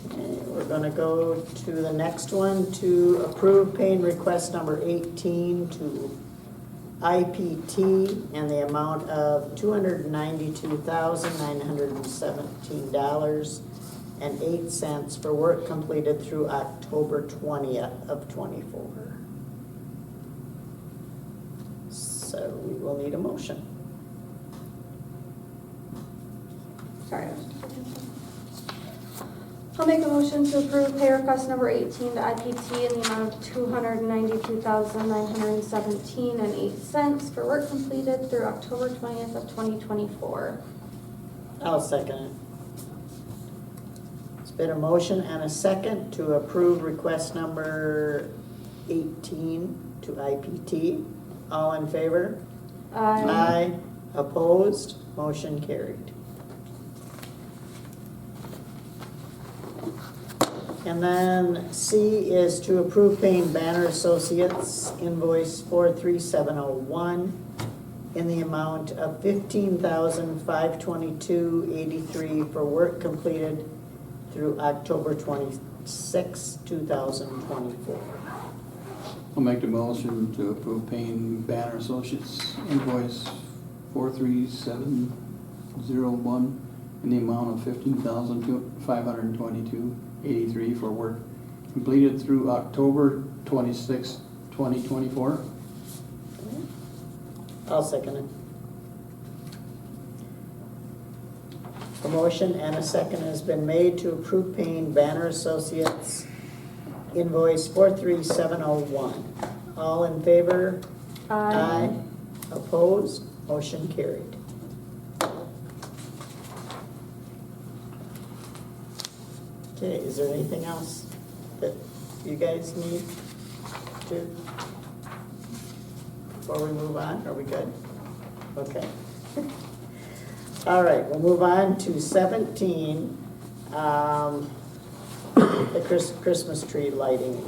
Okay, we're gonna go to the next one, to approve paying request number 18 to IPT and the amount of $292,917.08 for work completed through October 20th of 24. So we will need a motion. Sorry. I'll make a motion to approve pay request number 18 to IPT in the amount of $292,917.08 for work completed through October 20th of 2024. I'll second it. It's been a motion and a second to approve request number 18 to IPT. All in favor? Aye. Opposed? Motion carried. And then C is to approve paying Banner Associates invoice 43701 in the amount of $15,522.83 for work completed through October 26, 2024. I'll make the motion to approve paying Banner Associates invoice 43701 in the amount of $15,522.83 for work completed through October 26, 2024. I'll second it. A motion and a second has been made to approve paying Banner Associates invoice 43701. All in favor? Aye. Opposed? Motion carried. Okay, is there anything else that you guys need to, before we move on? Are we good? Okay. All right, we'll move on to 17, the Christmas tree lighting.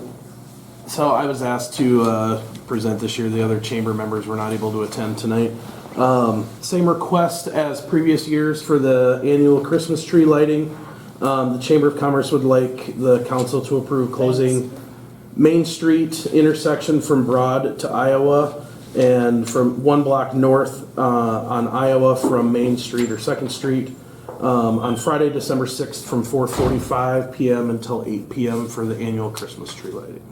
So I was asked to present this year. The other chamber members were not able to attend tonight. Same request as previous years for the annual Christmas tree lighting. The Chamber of Commerce would like the council to approve closing Main Street intersection from Broad to Iowa and from 1 block north on Iowa from Main Street or 2nd Street on Friday, December 6th from 4:45 p.m. until 8 p.m. for the annual Christmas tree lighting.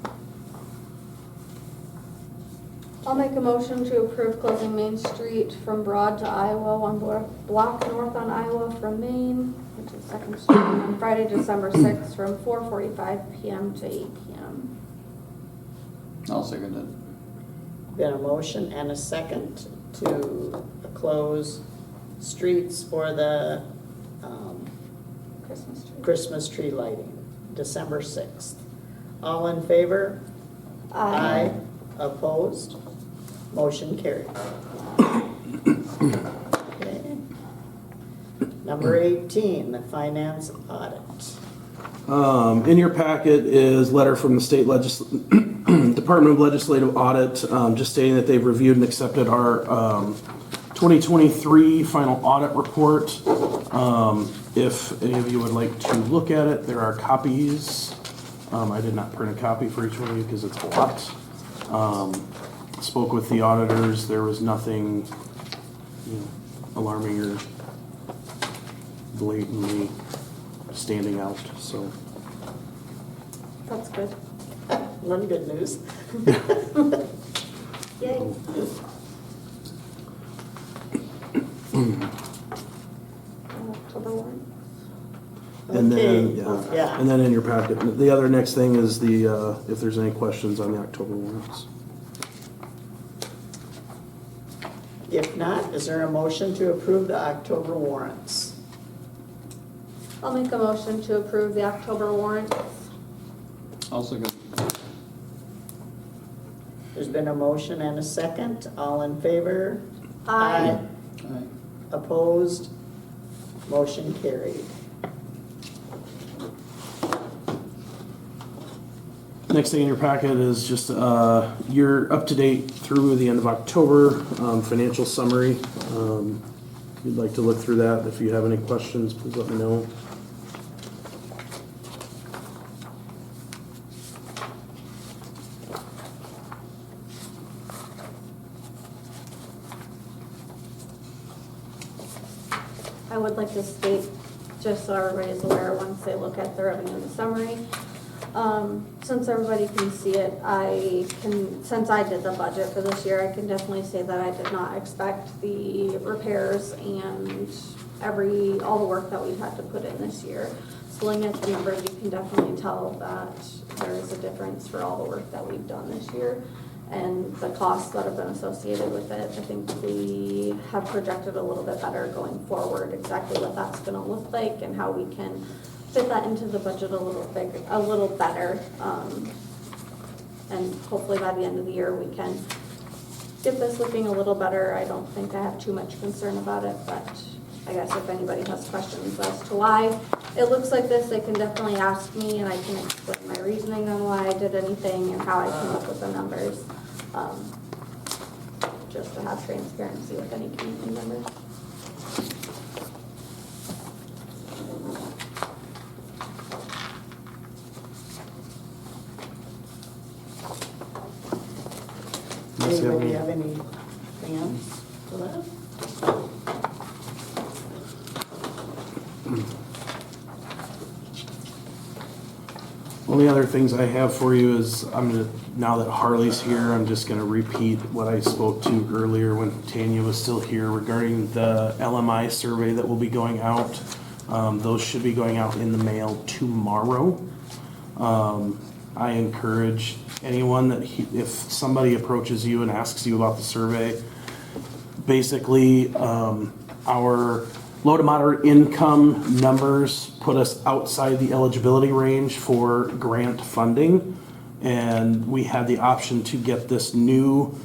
I'll make a motion to approve closing Main Street from Broad to Iowa, 1 block north on Iowa from Main, which is 2nd Street, on Friday, December 6th from 4:45 p.m. to 8 p.m. I'll second it. Been a motion and a second to close streets for the Christmas tree lighting, December 6th. All in favor? Aye. Opposed? Motion carried. Okay. Number 18, the finance audit. In your packet is letter from the state Department of Legislative Audit, just stating that they've reviewed and accepted our 2023 final audit report. If any of you would like to look at it, there are copies. I did not print a copy for each one of you because it's a lot. Spoke with the auditors. There was nothing, alarming or blatantly standing out. So That's good. One good news. Yay. October 1. And then, Okay, yeah. And then in your packet, the other next thing is the if there's any questions on the October warrants. If not, is there a motion to approve the October warrants? I'll make a motion to approve the October warrants. I'll second. There's been a motion and a second. All in favor? Aye. Aye. Opposed? Motion carried. Next thing in your packet is just your up-to-date through the end of October financial summary. If you'd like to look through that, if you have any questions, please let me know. I would like to state, just so everybody's aware, once they look at the revenue summary, since everybody can see it, since I did the budget for this year, I can definitely say that I did not expect the repairs and all the work that we've had to put in this year. So looking at the numbers, you can definitely tell that there is a difference for all the work that we've done this year and the costs that have been associated with it. I think we have projected a little bit better going forward, exactly what that's gonna look like and how we can fit that into the budget a little better. And hopefully by the end of the year, we can get this looking a little better. I don't think I have too much concern about it, but I guess if anybody has questions as to why, it looks like this, they can definitely ask me and I can explain my reasoning on why I did anything and how I came up with the numbers. Just to have transparency with any community members. Unless you have Anybody any- have anything else for that? Only other things I have for you is, now that Harley's here, I'm just gonna repeat what I spoke to earlier when Tanya was still here regarding the LMI survey that will be going out. Those should be going out in the mail tomorrow. I encourage anyone that, if somebody approaches you and asks you about the survey, basically, our low to moderate income numbers put us outside the eligibility range for grant funding. And we had the option to get this new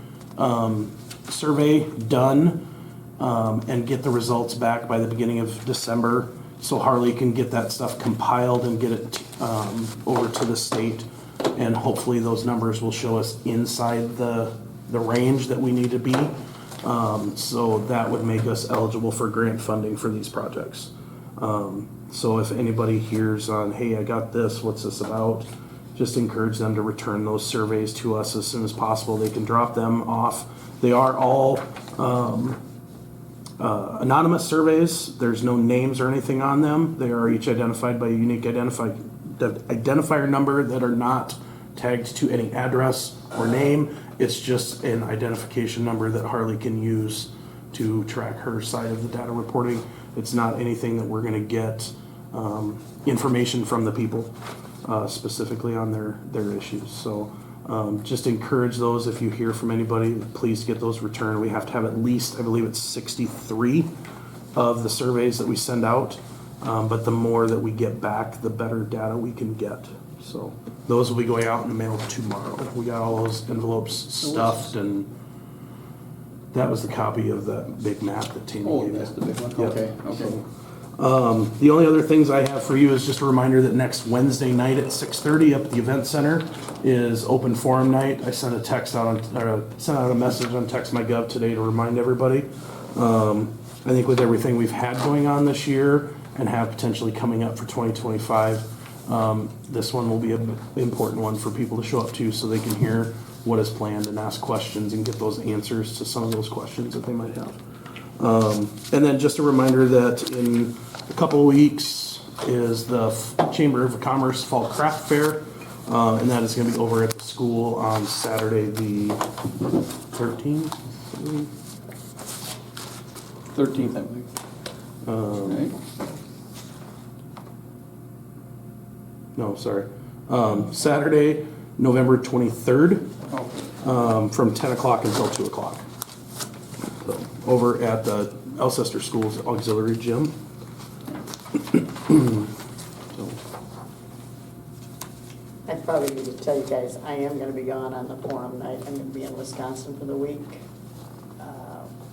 survey done and get the results back by the beginning of December. So Harley can get that stuff compiled and get it over to the state. And hopefully those numbers will show us inside the range that we need to be. So that would make us eligible for grant funding for these projects. So if anybody hears on, hey, I got this, what's this about? Just encourage them to return those surveys to us as soon as possible. They can drop them off. They are all anonymous surveys. There's no names or anything on them. They are each identified by a unique identifier number that are not tagged to any address or name. It's just an identification number that Harley can use to track her side of the data reporting. It's not anything that we're gonna get information from the people specifically on their issues. So just encourage those. If you hear from anybody, please get those returned. We have to have at least, I believe it's 63 of the surveys that we send out. But the more that we get back, the better data we can get. So those will be going out in the mail tomorrow. We got all those envelopes stuffed, and that was the copy of that big map that Tina Oh, gave you. that's the big one? Yep. Okay, okay. The only other things I have for you is just a reminder that next Wednesday night at 6:30 up at the event center is open forum night. I sent a text out sent out a message on TextMyGov today to remind everybody. I think with everything we've had going on this year and have potentially coming up for 2025, this one will be an important one for people to show up to so they can hear what is planned and ask questions and get those answers to some of those questions that they might have. And then just a reminder that in a couple of weeks is the Chamber of Commerce Fall Craft Fair, and that is going to be over at the school on Saturday the 13th. 13th, I believe. Right? No, sorry. Saturday, November 23rd, from 10 o'clock until 2 o'clock. So, over at the Alcester Schools Auxiliary Gym. So, I probably need to tell you guys, I am gonna be gone on the forum night. I'm gonna be in Wisconsin for the week.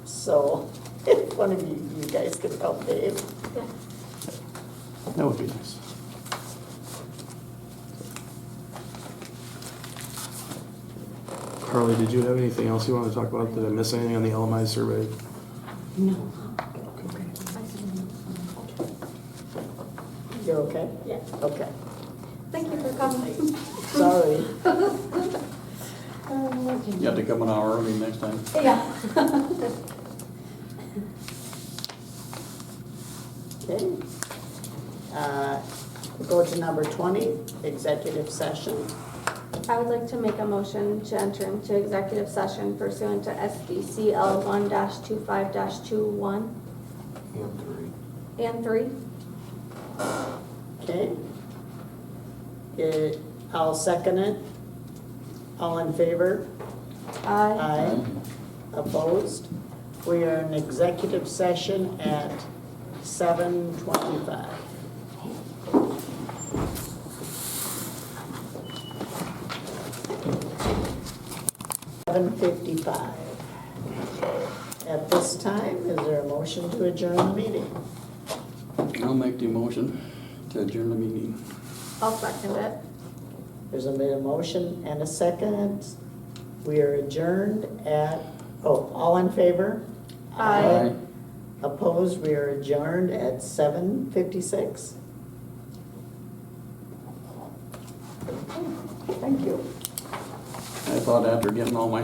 So if one of you guys could help Dave. that would be nice. Carly, did you have anything else you wanted to talk about? Did I miss anything on the LMI survey? No. You're okay? Yeah. Okay. Thank you for coming. Sorry. You have to come an hour early next time. Yeah. Okay. We'll go to number 20, executive session. I would like to make a motion to enter into executive session pursuant to SDCL 1-25-21 and 3. Okay. I'll second it. All in favor? Aye. Aye. Opposed? We are in executive session at 7:25. $7:55. At this time, is there a motion to adjourn the meeting? I'll make the motion. To adjourn the meeting. I'll second it. There's been a motion and a second. We are adjourned at, all in favor? Aye. Opposed, we are adjourned at 7:56. Thank you. I thought after getting all my